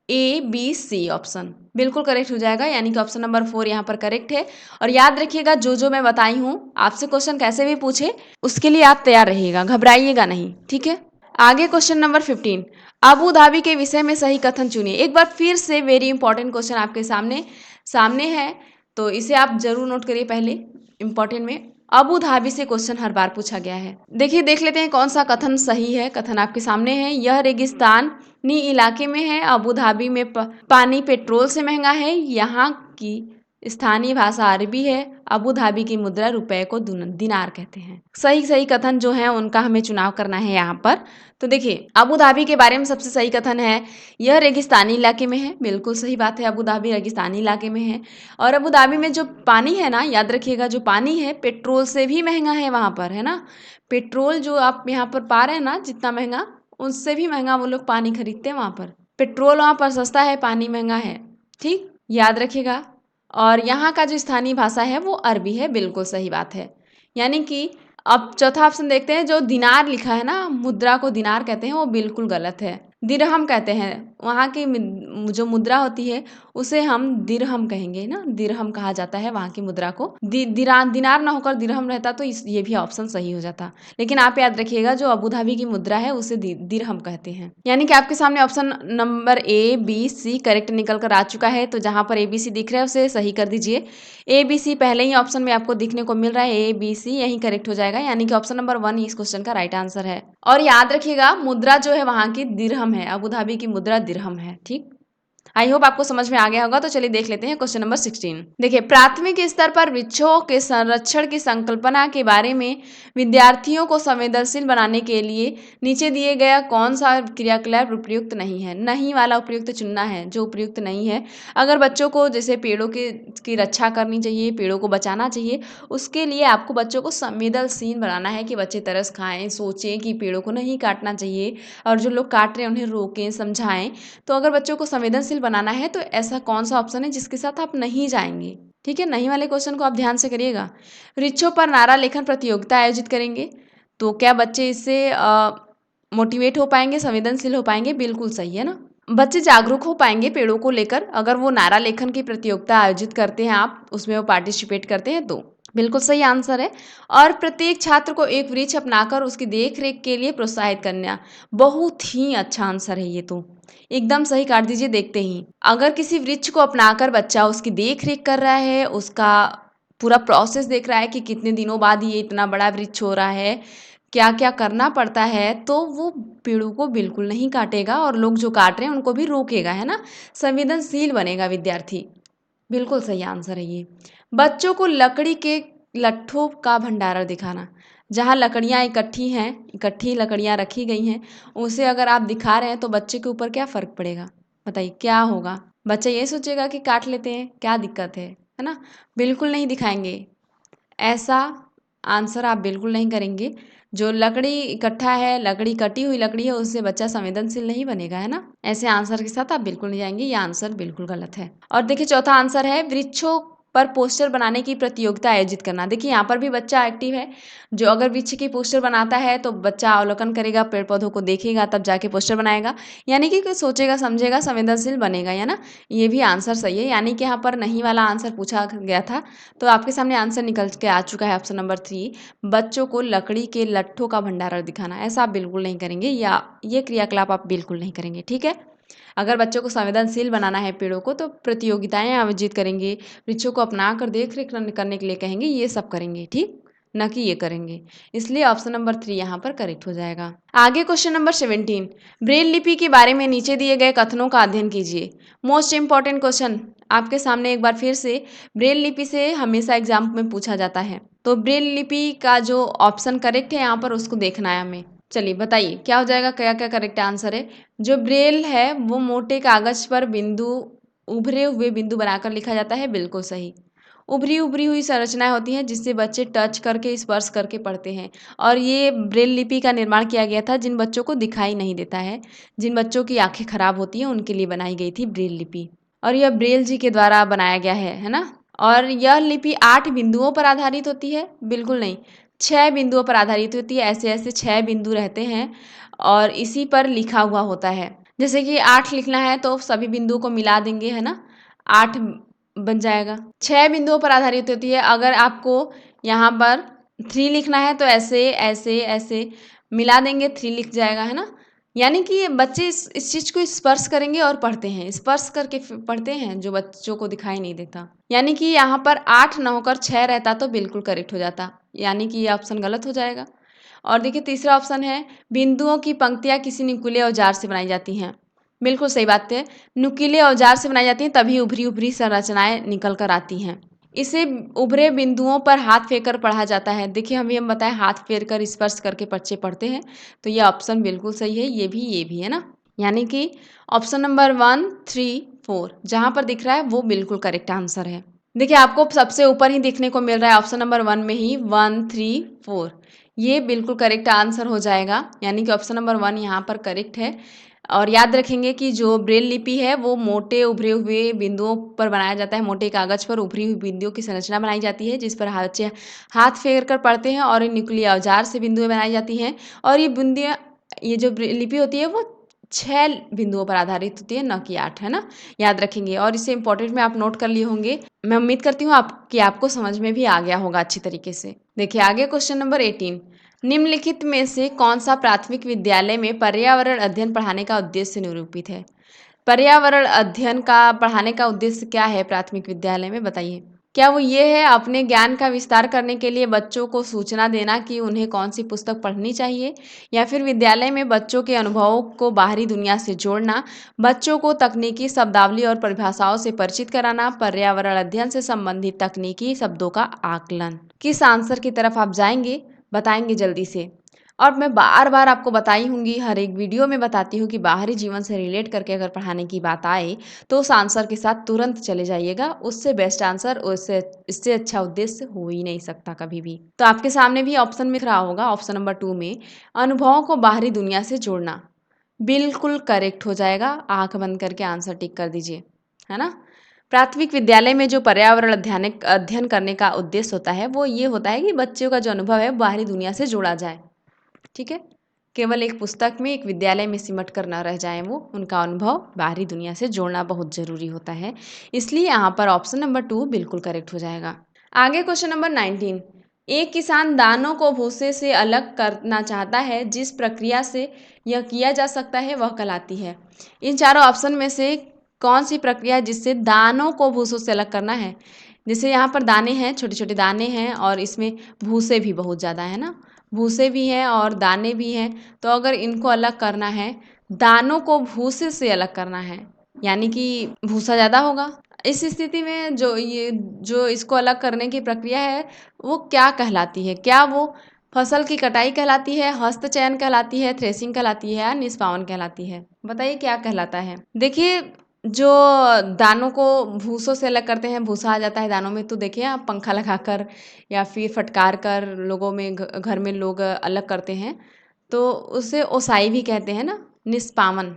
ए, बी, सी ऑप्शन बिल्कुल करेक्ट हो जाएगा, यानी कि ऑप्शन नंबर 4 यहाँ पर करेक्ट है। और याद रखिएगा जो मैं बताई हूँ, आपसे क्वेश्चन कैसे भी पूछे उसके लिए आप तैयार रहिएगा, घबराइएगा नहीं, ठीक है। आगे क्वेश्चन नंबर 15, अबू धाबी के विषय में सही कथन चुनिए। एक बार फिर से वेरी इंपॉर्टेंट क्वेश्चन आपके सामने है, तो इसे आप जरूर नोट करिए। पहले इंपॉर्टेंट में अबू धाबी से क्वेश्चन हर बार पूछा गया है। देखिए देख लेते हैं कौन सा कथन सही है। कथन आपके सामने है, यह रेगिस्तानी इलाके में है। अबू धाबी में पानी पेट्रोल से महंगा है। यहाँ की स्थानीय भाषा अरबी है। अबू धाबी की मुद्रा रुपए को दिनार कहते हैं। सही कथन जो है उनका हमें चुनाव करना है यहाँ पर। तो देखिए अबू धाबी के बारे में सबसे सही कथन है, यह रेगिस्तानी इलाके में है। बिल्कुल सही बात है, अबू धाबी रेगिस्तानी इलाके में है। और अबू धाबी में जो पानी है ना, याद रखिएगा, जो पानी है पेट्रोल से भी महंगा है वहाँ पर, है ना। पेट्रोल जो आप यहाँ पर पा रहे हैं ना, जितना महंगा, उससे भी महंगा वो लोग पानी खरीदते हैं वहाँ पर। पेट्रोल वहाँ पर सस्ता है, पानी महंगा है, ठीक, याद रखिएगा। और यहाँ का जो स्थानीय भाषा है वो अरबी है। बिल्कुल सही बात है। यानी कि अब चौथा ऑप्शन देखते हैं, जो दिनार लिखा है ना, मुद्रा को दिनार कहते हैं, वो बिल्कुल गलत है। दिरहम कहते हैं, वहाँ की जो मुद्रा होती है उसे हम दिरहम कहेंगे ना, दिरहम कहा जाता है वहाँ की मुद्रा को। दिनार ना होकर दिरहम रहता तो ये भी ऑप्शन सही हो जाता। लेकिन आप याद रखिएगा जो अबू धाबी की मुद्रा है उसे दिरहम कहते हैं। यानी कि आपके सामने option number A, B, C correct निकल कर आ चुका है। तो जहाँ पर ए, बी, सी दिख रहा है उसे सही कर दीजिए। ए, बी, सी पहले ही ऑप्शन में आपको दिखने को मिल रहा है, ए, बी, सी यही करेक्ट हो जाएगा। यानी कि ऑप्शन नंबर 1 इस क्वेश्चन का राइट आंसर है। और याद रखिएगा मुद्रा जो है वहाँ की दिरहम है, अबू धाबी की मुद्रा दिरहम है, ठीक। आई होप आपको समझ में आ गया होगा। तो चलिए देख लेते हैं क्वेश्चन नंबर 16। देखिए प्राथमिक स्तर पर वृक्षों के संरक्षण की संकल्पना के बारे में विद्यार्थियों को संवेदनशील बनाने के लिए नीचे दिए गया कौन सा क्रियाकलाप उपयुक्त नहीं है। नहीं वाला उपयुक्त चुनना है, जो उपयुक्त नहीं है। अगर बच्चों को जैसे पेड़ों की रक्षा करनी चाहिए, पेड़ों को बचाना चाहिए, उसके लिए आपको बच्चों को संवेदनशील बनाना है कि बच्चे तरस खाएं, सोचें कि पेड़ों को नहीं काटना चाहिए और जो लोग काट रहे हैं उन्हें रोकें, समझाएं। तो अगर बच्चों को संवेदनशील बनाना है तो ऐसा कौन सा ऑप्शन है जिसके साथ आप नहीं जाएंगे, ठीक है। नहीं वाले क्वेश्चन को आप ध्यान से करिएगा। वृक्षों पर नारा लेखन प्रतियोगिता आयोजित करेंगे, तो क्या बच्चे इससे मोटिवेट हो पाएंगे, संवेदनशील हो पाएंगे? बिल्कुल सही है ना। बच्चे जागरूक हो पाएंगे पेड़ों को लेकर अगर वो नारा लेखन की प्रतियोगिता आयोजित करते हैं, आप उसमें वो पार्टिसिपेट करते हैं तो। बिल्कुल सही आंसर है। और प्रत्येक छात्र को एक वृक्ष अपनाकर उसकी देख रेख के लिए प्रोत्साहित करना, बहुत ही अच्छा आंसर है ये तो। एकदम सही काट दीजिए देखते ही। अगर किसी वृक्ष को अपनाकर बच्चा उसकी देख रेख कर रहा है, उसका पूरा प्रोसेस देख रहा है कि कितने दिनों बाद ये इतना बड़ा वृक्ष हो रहा है, क्या क्या करना पड़ता है, तो वो पेड़ों को बिल्कुल नहीं काटेगा और लोग जो काट रहे हैं उनको भी रोकेगा, है ना। संवेदनशील बनेगा विद्यार्थी। बिल्कुल सही आंसर है ये। बच्चों को लकड़ी के लट्ठों का भंडारण दिखाना। जहाँ लकड़ियाँ इकट्ठी लकड़ियाँ रखी गई हैं, उसे अगर आप दिखा रहे हैं तो बच्चे के ऊपर क्या फ़र्क पड़ेगा? बताइए क्या होगा? बच्चा ये सोचेगा कि काट लेते हैं, क्या दिक्कत है ना? बिल्कुल नहीं दिखाएंगे। ऐसा आंसर आप बिल्कुल नहीं करेंगे। जो लकड़ी इकट्ठा है, लकड़ी कटी हुई लकड़ी है, उससे बच्चा संवेदनशील नहीं बनेगा, है ना। ऐसे आंसर के साथ आप बिल्कुल नहीं जाएंगे, ये आंसर बिल्कुल गलत है। और देखिए चौथा आंसर है वृक्षों पर पोस्टर बनाने की प्रतियोगिता आयोजित करना। देखिए यहाँ पर भी बच्चा एक्टिव है। जो अगर वृक्ष की पोस्टर बनाता है तो बच्चा अवलोकन करेगा, पेड़ पौधों को देखेगा, तब जाके पोस्टर बनाएगा। यानी कि कुछ सोचेगा, समझेगा, संवेदनशील बनेगा, है ना। ये भी आंसर सही है, यानी कि यहाँ पर नहीं वाला आंसर पूछा गया था। तो आपके सामने आंसर निकल के आ चुका है ऑप्शन नंबर 3। बच्चों को लकड़ी के लट्ठों का भंडारण दिखाना, ऐसा आप बिल्कुल नहीं करेंगे, या ये क्रियाकलाप आप बिल्कुल नहीं करेंगे, ठीक है। अगर बच्चों को संवेदनशील बनाना है पेड़ों को, तो प्रतियोगिताएं आयोजित करेंगे, वृक्षों को अपना कर देख रेख करने के लिए कहेंगे, ये सब करेंगे, ठीक, न कि ये करेंगे। इसलिए ऑप्शन नंबर 3 यहाँ पर करेक्ट हो जाएगा। आगे क्वेश्चन नंबर 17, ब्रेल लिपि के बारे में नीचे दिए गए कथनों का अध्ययन कीजिए। मोस्ट इंपॉर्टेंट क्वेश्चन आपके सामने एक बार फिर से। ब्रेल लिपि से हमेशा एग्जाम में पूछा जाता है, तो ब्रेल लिपि का जो ऑप्शन करेक्ट है यहाँ पर उसको देखना है हमें। चलिए बताइए क्या हो जाएगा, क्या क्या करेक्ट आंसर है। जो ब्रेल है वो मोटे कागज पर उभरे हुए बिंदु बनाकर लिखा जाता है, बिल्कुल सही। उभरी उभरी हुई संरचनाएं होती हैं जिससे बच्चे टच करके, स्पर्श करके पढ़ते हैं। और ये ब्रेल लिपि का निर्माण किया गया था जिन बच्चों को दिखाई नहीं देता है, जिन बच्चों की आंखें खराब होती हैं, उनके लिए बनाई गई थी ब्रेल लिपि। और यह ब्रेल जी के द्वारा बनाया गया है ना। और यह लिपि 8 बिंदुओं पर आधारित होती है, बिल्कुल नहीं, 6 बिंदुओं पर आधारित होती है। ऐसे ऐसे 6 बिंदु रहते हैं और इसी पर लिखा हुआ होता है। जैसे कि 8 लिखना है तो सभी बिंदुओं को मिला देंगे, है ना, 8 बन जाएगा। 6 बिंदुओं पर आधारित होती है। अगर आपको यहाँ पर 3 लिखना है तो ऐसे ऐसे ऐसे मिला देंगे, 3 लिख जाएगा, है ना। यानी कि बच्चे इस चीज़ को स्पर्श करेंगे और पढ़ते हैं, स्पर्श करके पढ़ते हैं, जो बच्चों को दिखाई नहीं देता। यानी कि यहाँ पर 8 न होकर 6 रहता तो बिल्कुल करेक्ट हो जाता, यानी कि ये ऑप्शन गलत हो जाएगा। और देखिए तीसरा ऑप्शन है बिंदुओं की पंक्तियाँ किसी नुकीले औजार से बनाई जाती हैं। बिल्कुल सही बात है, नुकीले औजार से बनाई जाती हैं, तभी उभरी उभरी संरचनाएं निकल कर आती हैं। इसे उभरे बिंदुओं पर हाथ फेर कर पढ़ा जाता है। देखिए हम बताएं हाथ फेर कर स्पर्श करके बच्चे पढ़ते हैं, तो ये ऑप्शन बिल्कुल सही है, ये भी, है ना। यानी कि ऑप्शन नंबर 1, 3, 4 जहाँ पर दिख रहा है वो बिल्कुल करेक्ट आंसर है। देखिए आपको सबसे ऊपर ही देखने को मिल रहा है ऑप्शन नंबर 1 में ही 1, 3, 4, ये बिल्कुल करेक्ट आंसर हो जाएगा। यानी कि ऑप्शन नंबर 1 यहाँ पर करेक्ट है। और याद रखेंगे कि जो ब्रेल लिपि है वो मोटे उभरे हुए बिंदुओं पर बनाया जाता है, मोटे कागज पर उभरी हुई बिंदुओं की संरचना बनाई जाती है जिस पर बच्चे हाथ फेर कर पढ़ते हैं, और न्यूक्लियर औजार से बिंदुएं बनाई जाती हैं। और ये बिंदुएं, ये जो लिपि होती है वो 6 बिंदुओं पर आधारित होती है, न कि 8, है ना। याद रखेंगे और इसे इंपॉर्टेंट में आप नोट कर लिए होंगे। मैं उम्मीद करती हूँ कि आपको समझ में भी आ गया होगा अच्छी तरीके से। देखिए आगे क्वेश्चन नंबर 18, निम्नलिखित में से कौन सा प्राथमिक विद्यालय में पर्यावरण अध्ययन पढ़ाने का उद्देश्य निरूपित है। पर्यावरण अध्ययन का पढ़ाने का उद्देश्य क्या है प्राथमिक विद्यालय में, बताइए। क्या वो ये है अपने ज्ञान का विस्तार करने के लिए बच्चों को सूचना देना कि उन्हें कौन सी पुस्तक पढ़नी चाहिए, या फिर विद्यालय में बच्चों के अनुभवों को बाहरी दुनिया से जोड़ना, बच्चों को तकनीकी शब्दावली और परिभाषाओं से परिचित कराना, पर्यावरण अध्ययन से संबंधित तकनीकी शब्दों का आकलन। किस आंसर की तरफ आप जाएंगे, बताएंगे जल्दी से। और मैं बार बार आपको बताई होंगी, हर एक वीडियो में बताती हूँ कि बाहरी जीवन से रिलेट करके अगर पढ़ाने की बात आए तो उस आंसर के साथ तुरंत चले जाइएगा। उससे बेस्ट आंसर, उससे इससे अच्छा उद्देश्य हो ही नहीं सकता कभी भी। तो आपके सामने भी ऑप्शन में दिख रहा होगा, ऑप्शन नंबर 2 में अनुभवों को बाहरी दुनिया से जोड़ना, बिल्कुल करेक्ट हो जाएगा। आंख बंद करके आंसर टिक कर दीजिए, है ना। प्राथमिक विद्यालय में जो पर्यावरण अध्ययन करने का उद्देश्य होता है वो ये होता है कि बच्चों का जो अनुभव है बाहरी दुनिया से जोड़ा जाए, ठीक है। केवल एक पुस्तक में, एक विद्यालय में सिमट कर न रह जाएं, वो उनका अनुभव बाहरी दुनिया से जोड़ना बहुत ज़रूरी होता है। इसलिए यहाँ पर ऑप्शन नंबर 2 बिल्कुल करेक्ट हो जाएगा। आगे क्वेश्चन नंबर 19, एक किसान दानों को भूसे से अलग करना चाहता है, जिस प्रक्रिया से यह किया जा सकता है वह कहलाती है। इन चारों ऑप्शन में से कौन सी प्रक्रिया है जिससे दानों को भूसों से अलग करना है। जैसे यहाँ पर दाने हैं, छोटे छोटे दाने हैं और इसमें भूसे भी बहुत ज़्यादा है ना, भूसे भी हैं और दाने भी हैं। तो अगर इनको अलग करना है, दानों को भूसे से अलग करना है, यानी कि भूसा ज़्यादा होगा। इस स्थिति में जो इसको अलग करने की प्रक्रिया है वो क्या कहलाती है? क्या वो फसल की कटाई कहलाती है, हस्तचयन कहलाती है, थ्रेसिंग कहलाती है या निष्पावन कहलाती है? बताइए क्या कहलाता है? देखिए, जो दानों को भूसों से अलग करते हैं, भूसा आ जाता है दानों में, तो देखिए आप पंखा लगाकर या फिर फटकार कर लोगों में घर में लोग अलग करते हैं, तो उसे ओसाई भी कहते हैं ना, निष्पावन।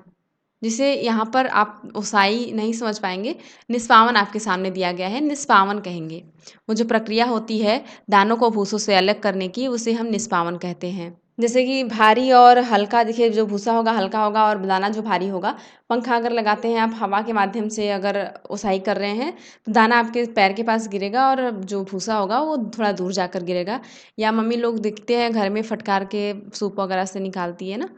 जिसे यहाँ पर आप ओसाई नहीं समझ पाएँगे, निष्पावन आपके सामने दिया गया है, निष्पावन कहेंगे। वो जो प्रक्रिया होती है दानों को भूसों से अलग करने की, उसे हम निष्पावन कहते हैं। जैसे कि भारी और हल्का, देखिए जो भूसा होगा हल्का होगा और दाना जो भारी होगा, पंखा अगर लगाते हैं आप, हवा के माध्यम से अगर ओसाई कर रहे हैं, तो दाना आपके पैर के पास गिरेगा और जो भूसा होगा वो थोड़ा दूर जाकर गिरेगा। या मम्मी लोग दिखते हैं घर में फटकार के सूप वगैरह से निकालती है ना,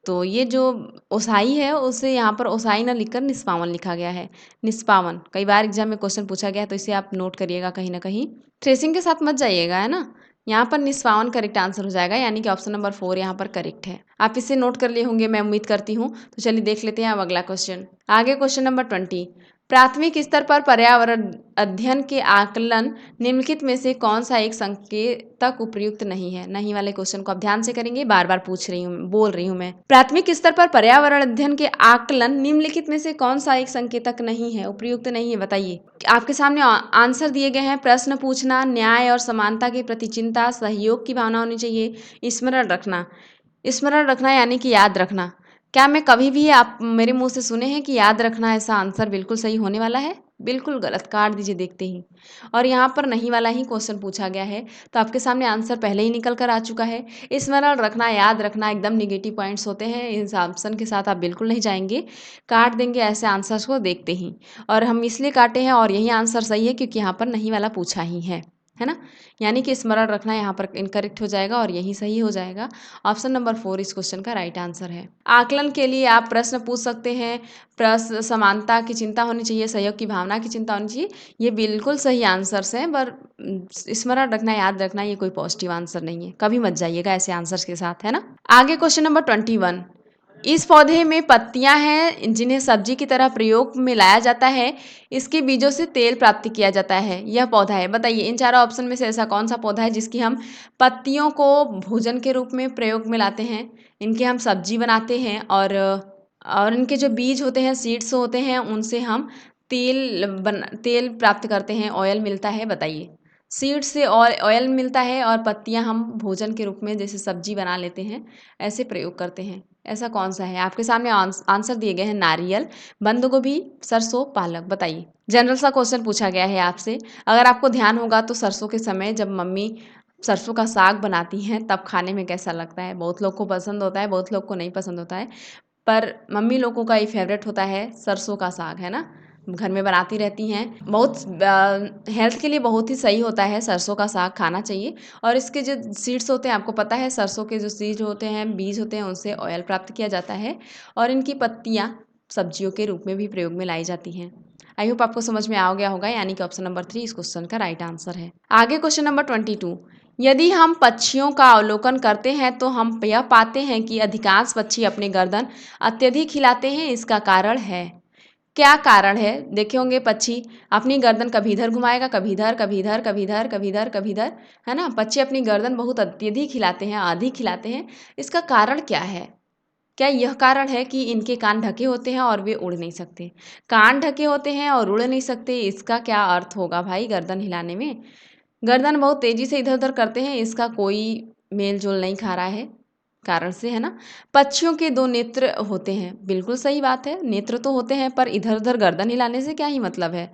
तो ये जो ओसाई है उसे यहाँ पर ओसाई ना लिखकर निष्पावन लिखा गया है। निष्पावन कई बार एग्जाम में क्वेश्चन पूछा गया है, तो इसे आप नोट करिएगा कहीं ना कहीं। ट्रेसिंग के साथ मत जाइएगा, है ना। यहाँ पर निष्पावन करेक्ट आंसर हो जाएगा, यानी कि ऑप्शन नंबर 4 यहाँ पर करेक्ट है। आप इसे नोट कर लिए होंगे, मैं उम्मीद करती हूँ। तो चलिए देख लेते हैं अब अगला क्वेश्चन। आगे क्वेश्चन नंबर 20। प्राथमिक स्तर पर पर्यावरण अध्ययन के आकलन निम्नलिखित में से कौन सा एक संकेतक उपयुक्त नहीं है। नहीं वाले क्वेश्चन को आप ध्यान से करेंगे, बार बार पूछ रही हूँ, बोल रही हूँ मैं। प्राथमिक स्तर पर पर्यावरण अध्ययन के आकलन निम्नलिखित में से कौन सा एक संकेतक नहीं है, उपयुक्त नहीं है, बताइए। आपके सामने आंसर दिए गए हैं। प्रश्न पूछना, न्याय और समानता के प्रति चिंता, सहयोग की भावना होनी चाहिए, स्मरण रखना। स्मरण रखना यानी कि याद रखना। क्या मैं कभी भी आप मेरे मुंह से सुने हैं कि याद रखना ऐसा आंसर बिल्कुल सही होने वाला है? बिल्कुल गलत, काट दीजिए देखते ही। और यहाँ पर नहीं वाला ही क्वेश्चन पूछा गया है, तो आपके सामने आंसर पहले ही निकल कर आ चुका है। स्मरण रखना, याद रखना एकदम निगेटिव पॉइंट्स होते हैं, इस ऑप्शन के साथ आप बिल्कुल नहीं जाएंगे, काट देंगे ऐसे आंसर्स को देखते ही। और हम इसलिए काटे हैं और यही आंसर सही है क्योंकि यहाँ पर नहीं वाला पूछा ही है ना। यानी कि स्मरण रखना यहाँ पर इनकरेक्ट हो जाएगा और यही सही हो जाएगा। ऑप्शन नंबर 4 इस क्वेश्चन का राइट आंसर है। आकलन के लिए आप प्रश्न पूछ सकते हैं। प्रश्न समानता की चिंता होनी चाहिए, सहयोग की भावना की चिंता होनी चाहिए, ये बिल्कुल सही आंसर्स हैं। पर स्मरण रखना, याद रखना ये कोई पॉजिटिव आंसर नहीं है, कभी मत जाइएगा ऐसे आंसर्स के साथ, है ना। आगे क्वेश्चन नंबर 21। इस पौधे में पत्तियां हैं जिन्हें सब्जी की तरह प्रयोग में लाया जाता है, इसके बीजों से तेल प्राप्त किया जाता है, यह पौधा है। बताइए इन चारों ऑप्शन में से ऐसा कौन सा पौधा है जिसकी हम पत्तियों को भोजन के रूप में प्रयोग में लाते हैं, इनके हम सब्जी बनाते हैं और इनके जो बीज होते हैं, सीड्स होते हैं, उनसे हम तेल प्राप्त करते हैं, ऑयल मिलता है। बताइए, सीड से ऑयल मिलता है और पत्तियां हम भोजन के रूप में जैसे सब्जी बना लेते हैं, ऐसे प्रयोग करते हैं। ऐसा कौन सा है? आपके सामने आंसर दिए गए हैं, नारियल, बंद गोभी, सरसों, पालक। बताइए, जनरल सा क्वेश्चन पूछा गया है आपसे। अगर आपको ध्यान होगा तो सरसों के समय जब मम्मी सरसों का साग बनाती हैं तब खाने में कैसा लगता है? बहुत लोग को पसंद होता है, बहुत लोग को नहीं पसंद होता है, पर मम्मी लोगों का ये फेवरेट होता है सरसों का साग, है ना। घर में बनाती रहती हैं, बहुत हेल्थ के लिए बहुत ही सही होता है, सरसों का साग खाना चाहिए। और इसके जो सीड्स होते हैं, आपको पता है सरसों के जो सीड होते हैं, बीज होते हैं, उनसे ऑयल प्राप्त किया जाता है और इनकी पत्तियां सब्जियों के रूप में भी प्रयोग में लाई जाती हैं। आई होप आपको समझ में आ गया होगा, यानी कि ऑप्शन नंबर 3 इस क्वेश्चन का राइट आंसर है। आगे क्वेश्चन नंबर 22। यदि हम पक्षियों का अवलोकन करते हैं तो हम यह पाते हैं कि अधिकांश पक्षी अपने गर्दन अत्यधिक हिलाते हैं, इसका कारण है। क्या कारण है? देखे होंगे पक्षी अपनी गर्दन कभी इधर घुमाएगा, कभी इधर, कभी इधर, कभी इधर, कभी इधर, कभी इधर, है ना। पक्षी अपनी गर्दन बहुत अत्यधिक हिलाते हैं, अधिक हिलाते हैं, इसका कारण क्या है? क्या यह कारण है कि इनके कान ढके होते हैं और वे उड़ नहीं सकते? कान ढके होते हैं और उड़ नहीं सकते, इसका क्या अर्थ होगा भाई गर्दन हिलाने में? गर्दन बहुत तेजी से इधर उधर करते हैं, इसका कोई मेल जोल नहीं खा रहा है कारण से, है ना। पक्षियों के दो नेत्र होते हैं, बिल्कुल सही बात है, नेत्र तो होते हैं, पर इधर उधर गर्दन हिलाने से क्या ही मतलब है?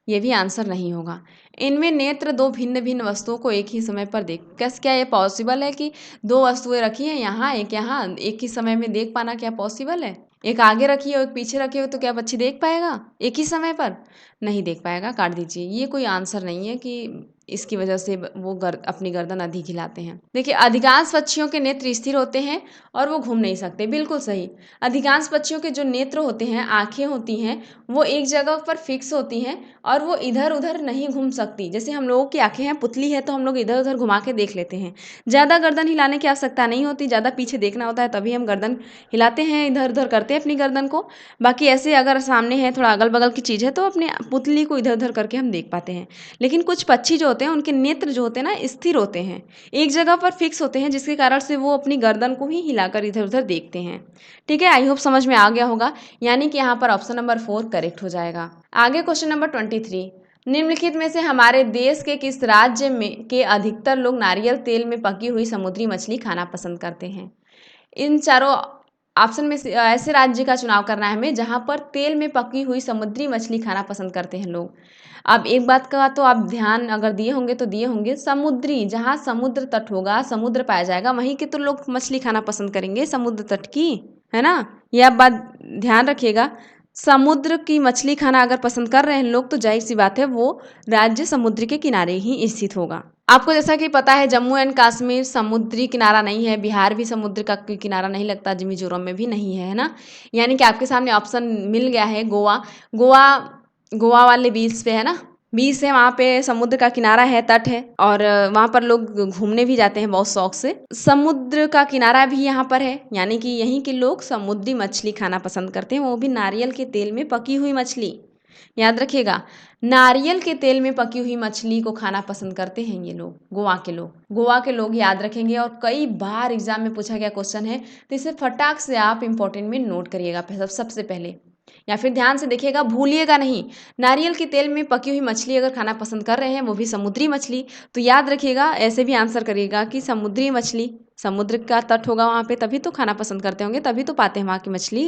ये भी आंसर नहीं होगा। इनमें नेत्र दो भिन्न भिन्न वस्तुओं को एक ही समय पर देख, कैसे, क्या ये पॉसिबल है कि दो वस्तुएं रखी हैं यहाँ, एक ही समय में देख पाना क्या पॉसिबल है? एक आगे रखी हो, एक पीछे रखी हो, तो क्या बच्ची देख पाएगा? एक ही समय पर नहीं देख पाएगा, काट दीजिए। ये कोई आंसर नहीं है कि इसकी वजह से वो अपनी गर्दन अधिक हिलाते हैं। देखिए, अधिकांश पक्षियों के नेत्र स्थिर होते हैं और वो घूम नहीं सकते। बिल्कुल सही। अधिकांश पक्षियों के जो नेत्र होते हैं, आंखें होती हैं, वो एक जगह पर फिक्स होती हैं और वो इधर उधर नहीं घूम सकती। जैसे हम लोगों की आंखें हैं, पुतली है, तो हम लोग इधर उधर घुमा के देख लेते हैं। ज़्यादा गर्दन हिलाने की आवश्यकता नहीं होती, ज़्यादा पीछे देखना होता है तभी हम गर्दन हिलाते हैं, इधर उधर करते हैं अपनी गर्दन को। बाकी ऐसे अगर सामने है, थोड़ा अगल बगल की चीज़ है, तो अपने पुतली को इधर उधर करके हम देख पाते हैं। लेकिन कुछ पक्षी जो होते हैं, उनके नेत्र जो होते हैं ना, स्थिर होते हैं, एक जगह पर फिक्स होते हैं, जिसके कारण से वो अपनी गर्दन को ही हिलाकर इधर उधर देखते हैं। ठीक है, आई होप समझ में आ गया होगा। यानी कि यहाँ पर ऑप्शन नंबर 4 करेक्ट हो जाएगा। आगे क्वेश्चन नंबर 23, निम्नलिखित में से हमारे देश के किस राज्य में के अधिकतर लोग नारियल तेल में पकी हुई समुद्री मछली खाना पसंद करते हैं? इन चारों ऑप्शन में से ऐसे राज्य का चुनाव करना है हमें जहाँ पर तेल में पकी हुई समुद्री मछली खाना पसंद करते हैं लोग। अब एक बात का तो आप ध्यान अगर दिए होंगे तो दिए होंगे, समुद्री, जहाँ समुद्र तट होगा, समुद्र पाया जाएगा, वहीं के तो लोग मछली खाना पसंद करेंगे, समुद्र तट की, है ना। ये आप बात ध्यान रखिएगा। समुद्र की मछली खाना अगर पसंद कर रहे हैं लोग, तो जाहिर सी बात है वो राज्य समुद्र के किनारे ही स्थित होगा। आपको जैसा कि पता है, जम्मू एंड कश्मीर समुद्री किनारा नहीं है, बिहार भी समुद्र का किनारा नहीं लगता, मिजोरम में भी नहीं है, है ना। यानी कि आपके सामने ऑप्शन मिल गया है गोवा। गोवा गोवा वाले बीच पे है ना, बीच है, वहाँ पे समुद्र का किनारा है, तट है, और वहाँ पर लोग घूमने भी जाते हैं बहुत शौक से। समुद्र का किनारा भी यहाँ पर है, यानी कि यहीं के लोग समुद्री मछली खाना पसंद करते हैं, वो भी नारियल के तेल में पकी हुई मछली। याद रखिएगा, नारियल के तेल में पकी हुई मछली को खाना पसंद करते हैं ये लोग, गोवा के लोग याद रखेंगे। और कई बार एग्जाम में पूछा गया क्वेश्चन है, तो इसे फटाक से आप इंपॉर्टेंट में नोट करिएगा सबसे पहले, या फिर ध्यान से देखिएगा, भूलिएगा नहीं। नारियल के तेल में पकी हुई मछली अगर खाना पसंद कर रहे हैं, वो भी समुद्री मछली, तो याद रखिएगा, ऐसे भी आंसर करिएगा कि समुद्री मछली, समुद्र का तट होगा वहाँ पे, तभी तो खाना पसंद करते होंगे, तभी तो पाते हैं वहाँ की मछली,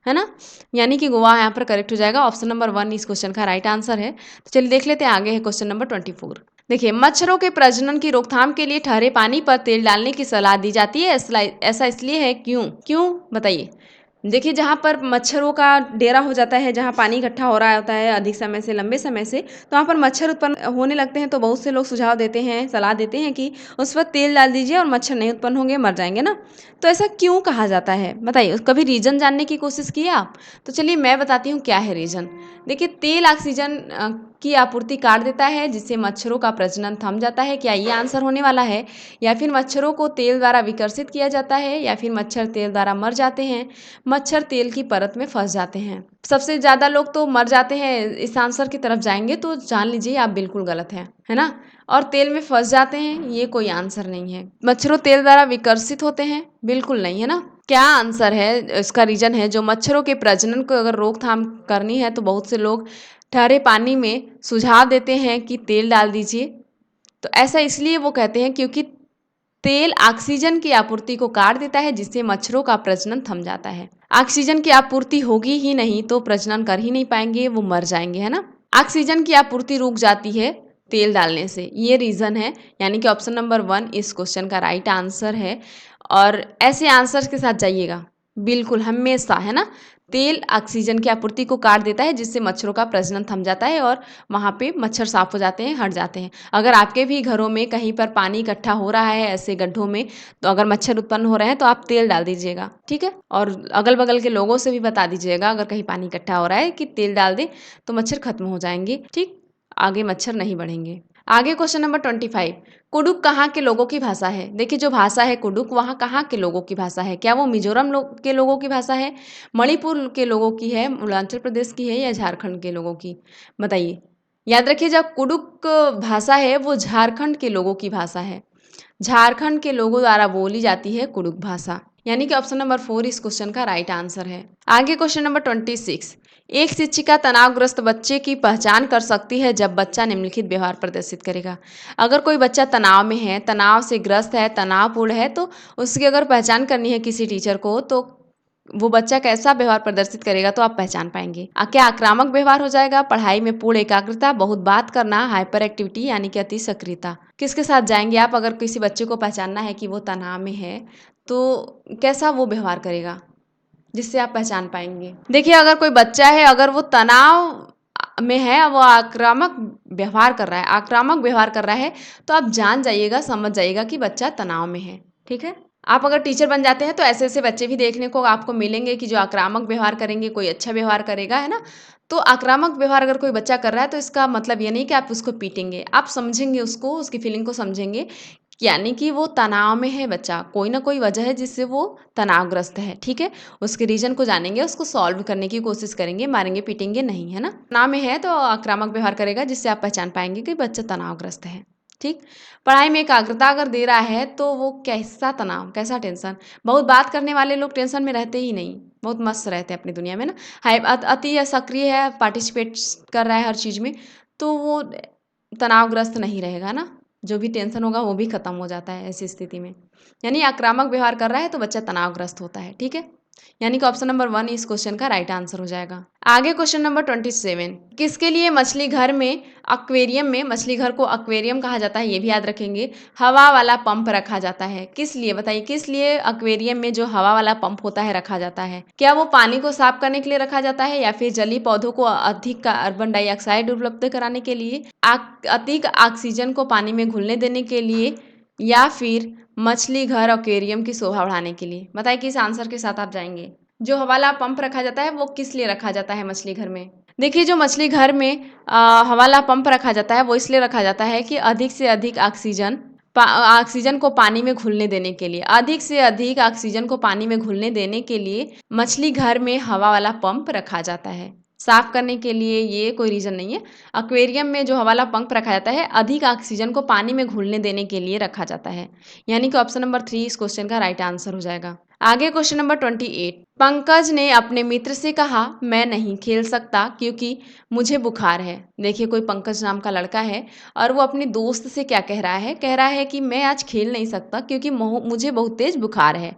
है ना। यानी कि गोवा यहाँ पर करेक्ट हो जाएगा। ऑप्शन नंबर 1 इस क्वेश्चन का राइट आंसर है। तो चलिए देख लेते हैं आगे है क्वेश्चन नंबर 24। देखिए, मच्छरों के प्रजनन की रोकथाम के लिए ठहरे पानी पर तेल डालने की सलाह दी जाती है, ऐसा इसलिए है, क्यों क्यों बताइए। देखिए, जहाँ पर मच्छरों का डेरा हो जाता है, जहाँ पानी इकट्ठा हो रहा होता है अधिक समय से, लंबे समय से, तो वहाँ पर मच्छर उत्पन्न होने लगते हैं। तो बहुत से लोग सुझाव देते हैं, सलाह देते हैं कि उस पर तेल डाल दीजिए और मच्छर नहीं उत्पन्न होंगे, मर जाएंगे ना। तो ऐसा क्यों कहा जाता है बताइए, कभी रीज़न जानने की कोशिश की आप? तो चलिए मैं बताती हूँ क्या है रीज़न। देखिए, तेल ऑक्सीजन की आपूर्ति काट देता है, जिससे मच्छरों का प्रजनन थम जाता है। क्या ये आंसर होने वाला है? या फिर मच्छरों को तेल द्वारा विकर्षित किया जाता है, या फिर मच्छर तेल द्वारा मर जाते हैं, मच्छर तेल की परत में फंस जाते हैं। सबसे ज़्यादा लोग तो मर जाते हैं, इस आंसर की तरफ जाएंगे तो जान लीजिए आप बिल्कुल गलत हैं, है ना। और तेल में फंस जाते हैं, ये कोई आंसर नहीं है। मच्छरों तेल द्वारा विकर्षित होते हैं, बिल्कुल नहीं, है ना। क्या आंसर है, इसका रीजन है, जो मच्छरों के प्रजनन को अगर रोकथाम करनी है, तो बहुत से लोग ठहरे पानी में सुझाव देते हैं कि तेल डाल दीजिए। तो ऐसा इसलिए वो कहते हैं क्योंकि तेल ऑक्सीजन की आपूर्ति को काट देता है, जिससे मच्छरों का प्रजनन थम जाता है। ऑक्सीजन की आपूर्ति होगी ही नहीं तो प्रजनन कर ही नहीं पाएंगे, वो मर जाएंगे, है ना। ऑक्सीजन की आपूर्ति रुक जाती है तेल डालने से, ये रीज़न है। यानी कि ऑप्शन नंबर 1 इस क्वेश्चन का राइट आंसर है। और ऐसे आंसर के साथ जाइएगा बिल्कुल हमेशा, है ना। तेल ऑक्सीजन की आपूर्ति को काट देता है, जिससे मच्छरों का प्रजनन थम जाता है और वहाँ पे मच्छर साफ हो जाते हैं, हट जाते हैं। अगर आपके भी घरों में कहीं पर पानी इकट्ठा हो रहा है ऐसे गड्ढों में, तो अगर मच्छर उत्पन्न हो रहे हैं तो आप तेल डाल दीजिएगा, ठीक है। और अगल बगल के लोगों से भी बता दीजिएगा, अगर कहीं पानी इकट्ठा हो रहा है, कि तेल डाल दें तो मच्छर खत्म हो जाएंगे, ठीक, आगे मच्छर नहीं बढ़ेंगे। आगे क्वेश्चन नंबर 25, कुडुक कहाँ के लोगों की भाषा है? देखिए, जो भाषा है कुडुक, वहाँ कहाँ के लोगों की भाषा है? क्या वो मिजोरम के लोगों की भाषा है, मणिपुर के लोगों की है, अरुणाचल प्रदेश की है, या झारखंड के लोगों की? बताइए। याद रखिए, जब कुडुक भाषा है वो झारखंड के लोगों की भाषा है, झारखंड के लोगों द्वारा बोली जाती है कुडुक भाषा। यानी कि ऑप्शन नंबर 4 इस क्वेश्चन का राइट आंसर है। आगे क्वेश्चन नंबर 26, एक शिक्षिका तनावग्रस्त बच्चे की पहचान कर सकती है जब बच्चा निम्नलिखित व्यवहार प्रदर्शित करेगा। अगर कोई बच्चा तनाव में है, तनाव से ग्रस्त है, तनावपूर्ण है, तो उसकी अगर पहचान करनी है किसी टीचर को, तो वो बच्चा कैसा व्यवहार प्रदर्शित करेगा तो आप पहचान पाएंगे। क्या आक्रामक व्यवहार हो जाएगा, पढ़ाई में पूर्ण एकाग्रता, बहुत बात करना, हाइपर एक्टिविटी यानी कि अति सक्रियता? किसके साथ जाएंगे आप? अगर किसी बच्चे को पहचानना है कि वो तनाव में है, तो कैसा वो व्यवहार करेगा, जिससे आप पहचान पाएंगे। देखिए, अगर कोई बच्चा है, अगर वो तनाव में है, वो आक्रामक व्यवहार कर रहा है, तो आप जान जाइएगा, समझ जाइएगा कि बच्चा तनाव में है। ठीक है। आप अगर टीचर बन जाते हैं तो ऐसे ऐसे बच्चे भी देखने को आपको मिलेंगे कि जो आक्रामक व्यवहार करेंगे, कोई अच्छा व्यवहार करेगा, है ना। तो आक्रामक व्यवहार अगर कोई बच्चा कर रहा है तो इसका मतलब ये नहीं कि आप उसको पीटेंगे, आप समझेंगे उसको, उसकी फीलिंग को समझेंगे, यानी कि वो तनाव में है बच्चा, कोई ना कोई वजह है जिससे वो तनावग्रस्त है। ठीक है। उसके रीजन को जानेंगे, उसको सॉल्व करने की कोशिश करेंगे, मारेंगे पीटेंगे नहीं, है ना। तनाव में है तो आक्रामक व्यवहार करेगा, जिससे आप पहचान पाएंगे कि बच्चा तनावग्रस्त है। ठीक। पढ़ाई में एकाग्रता अगर दे रहा है तो वो कैसा तनाव, कैसा टेंशन। बहुत बात करने वाले लोग टेंशन में रहते ही नहीं, बहुत मस्त रहते हैं अपनी दुनिया में ना। हाई अति सक्रिय है, पार्टिसिपेट कर रहा है हर चीज़ में, तो वो तनावग्रस्त नहीं रहेगा ना। जो भी टेंशन होगा वो भी खत्म हो जाता है ऐसी स्थिति में। यानी आक्रामक व्यवहार कर रहा है तो बच्चा तनावग्रस्त होता है। ठीक है। यानी कि ऑप्शन नंबर 1 इस क्वेश्चन का राइट आंसर हो जाएगा। आगे क्वेश्चन नंबर 27, किसके लिए मछली घर में, अक्वेरियम में, मछली घर को अक्वेरियम कहा जाता है, ये भी याद रखेंगे, हवा वाला पंप रखा जाता है। किस लिए, बताइए, किस लिए अक्वेरियम में जो हवा वाला पंप होता है रखा जाता है। क्या वो पानी को साफ करने के लिए रखा जाता है, या फिर जलीय पौधों को अधिक कार्बन डाइऑक्साइड उपलब्ध कराने के लिए, अधिक ऑक्सीजन को पानी में घुलने देने के लिए, या फिर मछली घर एक्वेरियम की शोभा बढ़ाने के लिए। बताइए किस आंसर के साथ आप जाएंगे। जो हवाला पंप रखा जाता है वो किस लिए रखा जाता है मछली घर में। देखिए, जो मछली घर में हवाला पंप रखा जाता है वो इसलिए रखा जाता है कि अधिक से अधिक ऑक्सीजन को पानी में घुलने देने के लिए, अधिक से अधिक ऑक्सीजन को पानी में घुलने देने के लिए मछली घर में हवा वाला पंप रखा जाता है। साफ करने के लिए ये कोई रीज़न नहीं है। एक्वेरियम में जो हवा वाला पंप रखा जाता है अधिक ऑक्सीजन को पानी में घुलने देने के लिए रखा जाता है। यानी कि ऑप्शन नंबर 3 इस क्वेश्चन का राइट आंसर हो जाएगा। आगे क्वेश्चन नंबर 28, पंकज ने अपने मित्र से कहा मैं नहीं खेल सकता क्योंकि मुझे बुखार है। देखिए, कोई पंकज नाम का लड़का है और वो अपने दोस्त से क्या कह रहा है कि मैं आज खेल नहीं सकता क्योंकि मुझे बहुत तेज बुखार है।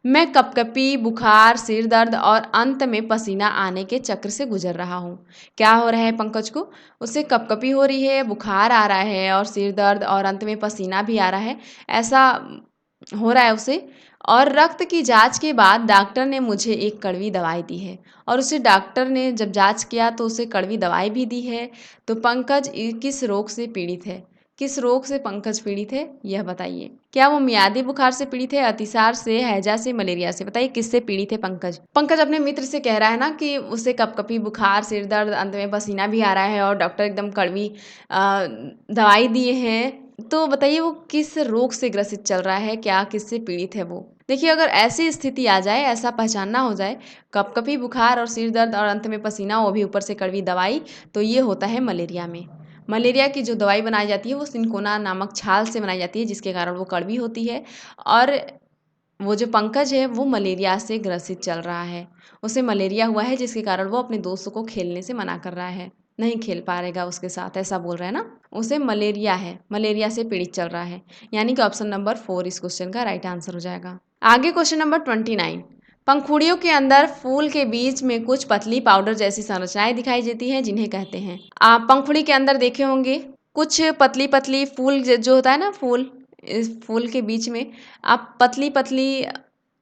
मैं कपकपी, बुखार, सिर दर्द और अंत में पसीना आने के चक्र से गुजर रहा हूँ। क्या हो रहा है पंकज को, उससे कपकपी हो रही है, बुखार आ रहा है और सिर दर्द और अंत में पसीना भी आ रहा है, ऐसा हो रहा है उसे। और रक्त की जांच के बाद डॉक्टर ने मुझे एक कड़वी दवाई दी है, और उसे डॉक्टर ने जब जांच किया तो उसे कड़वी दवाई भी दी है। तो पंकज किस रोग से पीड़ित है, किस रोग से पंकज पीड़ित है यह बताइए। क्या वो मियादी बुखार से पीड़ित है, अतिसार से, हैजा से, मलेरिया से। बताइए किससे पीड़ित है पंकज। पंकज अपने मित्र से कह रहा है ना कि उसे कपकपी, बुखार, सिर दर्द, अंत में पसीना भी आ रहा है और डॉक्टर एकदम कड़वी दवाई दिए हैं। तो बताइए वो किस रोग से ग्रसित चल रहा है, क्या किससे पीड़ित है वो। देखिए, अगर ऐसी स्थिति आ जाए, ऐसा पहचानना हो जाए, कपकपी, बुखार और सिर दर्द और अंत में पसीना, वो भी ऊपर से कड़वी दवाई, तो ये होता है मलेरिया में। मलेरिया की जो दवाई बनाई जाती है वो सिनकोना नामक छाल से बनाई जाती है, जिसके कारण वो कड़वी होती है। और वो जो पंकज है वो मलेरिया से ग्रसित चल रहा है, उसे मलेरिया हुआ है, जिसके कारण वो अपने दोस्त को खेलने से मना कर रहा है, नहीं खेल पाएगा उसके साथ, ऐसा बोल रहा है ना। उसे मलेरिया है, मलेरिया से पीड़ित चल रहा है। यानी कि ऑप्शन नंबर 4 इस क्वेश्चन का राइट आंसर हो जाएगा। आगे क्वेश्चन नंबर 29, पंखुड़ियों के अंदर फूल के बीच में कुछ पतली पाउडर जैसी संरचनाएं दिखाई देती हैं, जिन्हें कहते हैं। आप पंखुड़ी के अंदर देखे होंगे कुछ पतली पतली फूल जो होता है ना, फूल, इस फूल के बीच में आप पतली पतली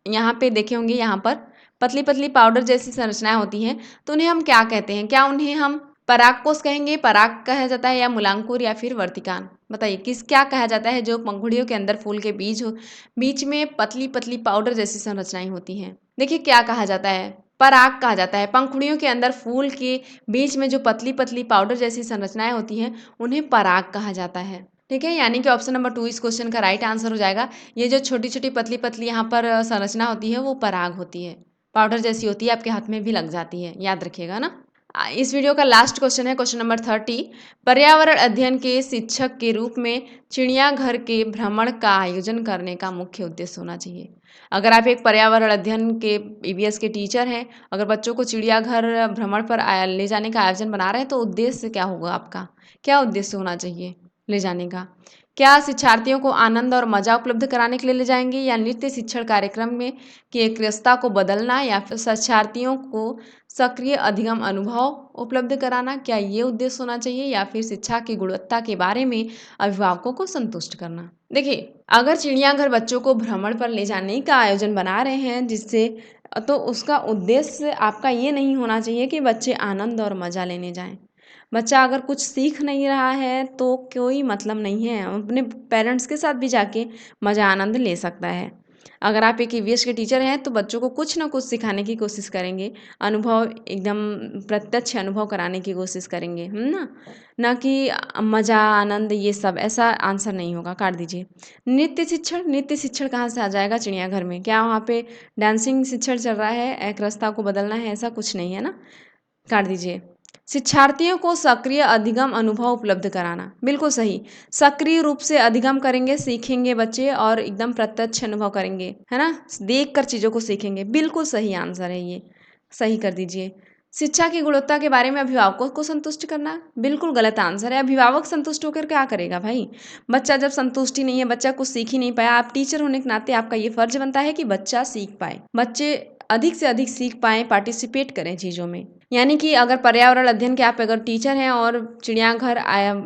यहाँ पे देखे होंगे, यहाँ पर पतली पतली पाउडर जैसी संरचनाएं होती हैं, तो उन्हें हम क्या कहते हैं। क्या उन्हें हम परागकोश कहेंगे, पराग कहा जाता है, या मूलांकुर, या फिर वर्तिकान। बताइए किस क्या कहा जाता है जो पंखुड़ियों के अंदर फूल के बीच में पतली पतली पाउडर जैसी संरचनाएं होती हैं। देखिए क्या कहा जाता है, पराग कहा जाता है। पंखुड़ियों के अंदर फूल के बीच में जो पतली पतली पाउडर जैसी संरचनाएं होती हैं उन्हें पराग कहा जाता है। ठीक है। यानी कि ऑप्शन नंबर 2 इस क्वेश्चन का राइट आंसर हो जाएगा। ये जो छोटी छोटी पतली पतली यहाँ पर संरचना होती है वो पराग होती है, पाउडर जैसी होती है, आपके हाथ में भी लग जाती है, याद रखिएगा ना। इस वीडियो का लास्ट क्वेश्चन है क्वेश्चन नंबर 30, पर्यावरण अध्ययन के शिक्षक के रूप में चिड़ियाघर के भ्रमण का आयोजन करने का मुख्य उद्देश्य होना चाहिए। अगर आप एक पर्यावरण अध्ययन के ईवीएस के टीचर हैं, अगर बच्चों को चिड़ियाघर भ्रमण पर ले जाने का आयोजन बना रहे हैं, तो उद्देश्य क्या होगा आपका, क्या उद्देश्य होना चाहिए ले जाने का। क्या शिक्षार्थियों को आनंद और मजा उपलब्ध कराने के लिए ले जाएंगे, या नृत्य शिक्षण कार्यक्रम में की एकरसता को बदलना, या फिर शिक्षार्थियों को सक्रिय अधिगम अनुभव उपलब्ध कराना, क्या ये उद्देश्य होना चाहिए, या फिर शिक्षा की गुणवत्ता के बारे में अभिभावकों को संतुष्ट करना। देखिए, अगर चिड़ियाघर बच्चों को भ्रमण पर ले जाने का आयोजन बना रहे हैं जिससे तो उसका उद्देश्य आपका ये नहीं होना चाहिए कि बच्चे आनंद और मज़ा लेने जाएँ। बच्चा अगर कुछ सीख नहीं रहा है तो कोई मतलब नहीं है, अपने पेरेंट्स के साथ भी जाके मज़ा आनंद ले सकता है। अगर आप एक ईवीएस के टीचर हैं तो बच्चों को कुछ ना कुछ सिखाने की कोशिश करेंगे, अनुभव एकदम प्रत्यक्ष अनुभव कराने की कोशिश करेंगे, ना? ना कि मज़ा, आनंद ये सब, ऐसा आंसर नहीं होगा, काट दीजिए। नृत्य शिक्षण कहाँ से आ जाएगा चिड़ियाघर में? क्या वहाँ पे डांसिंग शिक्षण चल रहा है, एक रास्ता को बदलना है, ऐसा कुछ नहीं है ना? काट दीजिए। शिक्षार्थियों को सक्रिय अधिगम अनुभव उपलब्ध कराना, बिल्कुल सही। सक्रिय रूप से अधिगम करेंगे, सीखेंगे बच्चे और एकदम प्रत्यक्ष अनुभव करेंगे, है ना? देख कर चीज़ों को सीखेंगे, बिल्कुल सही आंसर है ये, सही कर दीजिए। शिक्षा की गुणवत्ता के बारे में अभिभावकों को संतुष्ट करना, बिल्कुल गलत आंसर है। अभिभावक संतुष्ट होकर क्या करेगा भाई? बच्चा जब संतुष्टि नहीं है, बच्चा कुछ सीख ही नहीं पाया, आप टीचर होने के नाते आपका ये फर्ज बनता है कि बच्चा सीख पाए, बच्चे अधिक से अधिक सीख पाएँ, पार्टिसिपेट करें चीज़ों में। यानी कि अगर पर्यावरण अध्ययन के आप अगर टीचर हैं और चिड़ियाघर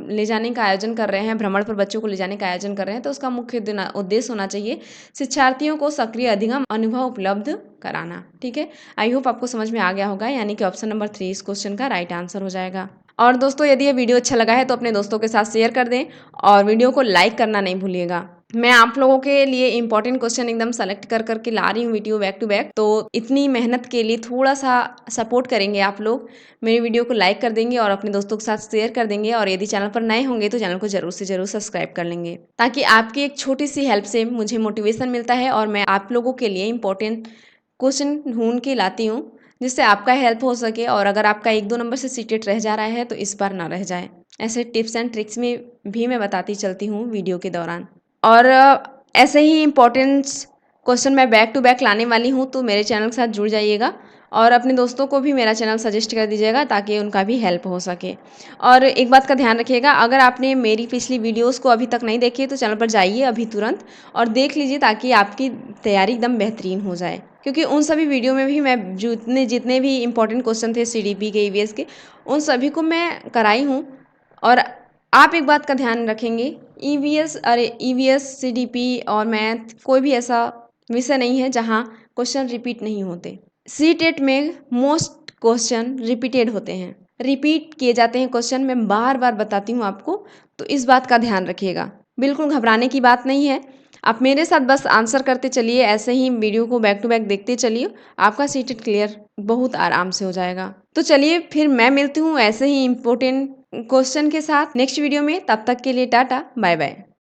ले जाने का आयोजन कर रहे हैं, भ्रमण पर बच्चों को ले जाने का आयोजन कर रहे हैं, तो उसका मुख्य उद्देश्य होना चाहिए शिक्षार्थियों को सक्रिय अधिगम अनुभव उपलब्ध कराना। ठीक है? आई होप आपको समझ में आ गया होगा, यानी कि ऑप्शन नंबर 3 इस क्वेश्चन का राइट आंसर हो जाएगा। और दोस्तों, यदि ये वीडियो अच्छा लगा है तो अपने दोस्तों के साथ शेयर कर दें और वीडियो को लाइक करना नहीं भूलिएगा। मैं आप लोगों के लिए इंपॉर्टेंट क्वेश्चन एकदम सेलेक्ट कर करके ला रही हूँ वीडियो बैक टू बैक, तो इतनी मेहनत के लिए थोड़ा सा सपोर्ट करेंगे आप लोग, मेरी वीडियो को लाइक कर देंगे और अपने दोस्तों के साथ शेयर कर देंगे, और यदि चैनल पर नए होंगे तो चैनल को जरूर से जरूर सब्सक्राइब कर लेंगे, ताकि आपकी एक छोटी सी हेल्प से मुझे मोटिवेशन मिलता है और मैं आप लोगों के लिए इंपॉर्टेंट क्वेश्चन ढूंढ के लाती हूँ, जिससे आपका हेल्प हो सके, और अगर आपका 1-2 नंबर से सीटेट रह जा रहा है तो इस बार ना रह जाए। ऐसे टिप्स एंड ट्रिक्स में भी मैं बताती चलती हूँ वीडियो के दौरान। और ऐसे ही इम्पोर्टेंट्स क्वेश्चन मैं बैक टू बैक लाने वाली हूँ, तो मेरे चैनल के साथ जुड़ जाइएगा और अपने दोस्तों को भी मेरा चैनल सजेस्ट कर दीजिएगा, ताकि उनका भी हेल्प हो सके। और एक बात का ध्यान रखिएगा, अगर आपने मेरी पिछली वीडियोस को अभी तक नहीं देखी है तो चैनल पर जाइए अभी तुरंत और देख लीजिए, ताकि आपकी तैयारी एकदम बेहतरीन हो जाए, क्योंकि उन सभी वीडियो में भी मैं जितने जितने भी इंपॉर्टेंट क्वेश्चन थे सीडीपी के, ईवीएस के, उन सभी को मैं कराई हूँ। और आप एक बात का ध्यान रखेंगे, ईवीएस, सीडीपी और मैथ कोई भी ऐसा विषय नहीं है जहाँ क्वेश्चन रिपीट नहीं होते। सीटेट में मोस्ट क्वेश्चन रिपीटेड होते हैं, रिपीट किए जाते हैं क्वेश्चन, मैं बार बार बताती हूँ आपको, तो इस बात का ध्यान रखिएगा। बिल्कुल घबराने की बात नहीं है, आप मेरे साथ बस आंसर करते चलिए, ऐसे ही वीडियो को बैक टू बैक देखते चलिए, आपका सीटेट क्लियर बहुत आराम से हो जाएगा। तो चलिए फिर मैं मिलती हूँ ऐसे ही इम्पोर्टेंट क्वेश्चन के साथ नेक्स्ट वीडियो में, तब तक के लिए टाटा बाय बाय।